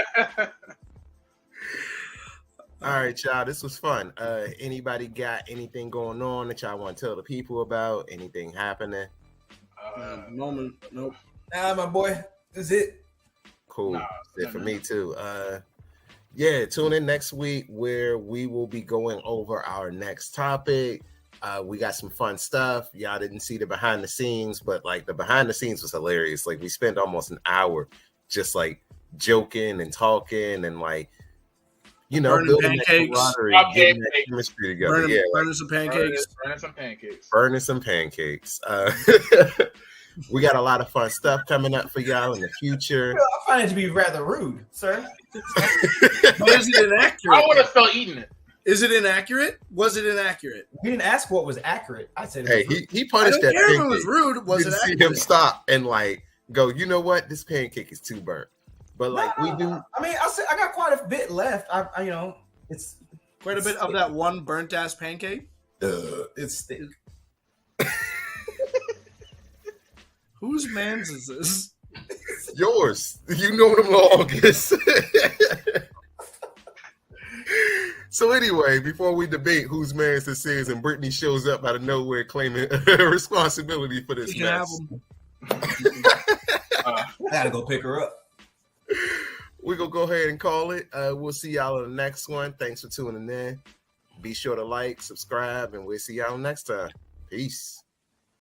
All right, y'all. This was fun. Anybody got anything going on that y'all want to tell the people about? Anything happening? Moment. Nope. Nah, my boy. That's it. Cool. That's it for me too. Yeah, tune in next week where we will be going over our next topic. We got some fun stuff. Y'all didn't see the behind the scenes, but like the behind the scenes was hilarious. Like we spent almost an hour just like joking and talking and like, you know, building that getting that chemistry together. Burning some pancakes. Burning some pancakes. We got a lot of fun stuff coming up for y'all in the future. I find it to be rather rude, sir. But is it inaccurate? I would have felt eating it. Is it inaccurate? Was it inaccurate? We didn't ask what was accurate. I said, hey, he punished that pancake. If it was rude, was it accurate? See him stop and like go, you know what? This pancake is too burnt. But like we do. I mean, I got quite a bit left. I you know, it's quite a bit of that one burnt ass pancake. It's thick. Whose man's is this? Yours. You know them longest. So anyway, before we debate whose man's this is, and Brittany shows up out of nowhere claiming responsibility for this mess. I gotta go pick her up. We're gonna go ahead and call it. We'll see y'all in the next one. Thanks for tuning in. Be sure to like, subscribe, and we'll see y'all next time. Peace.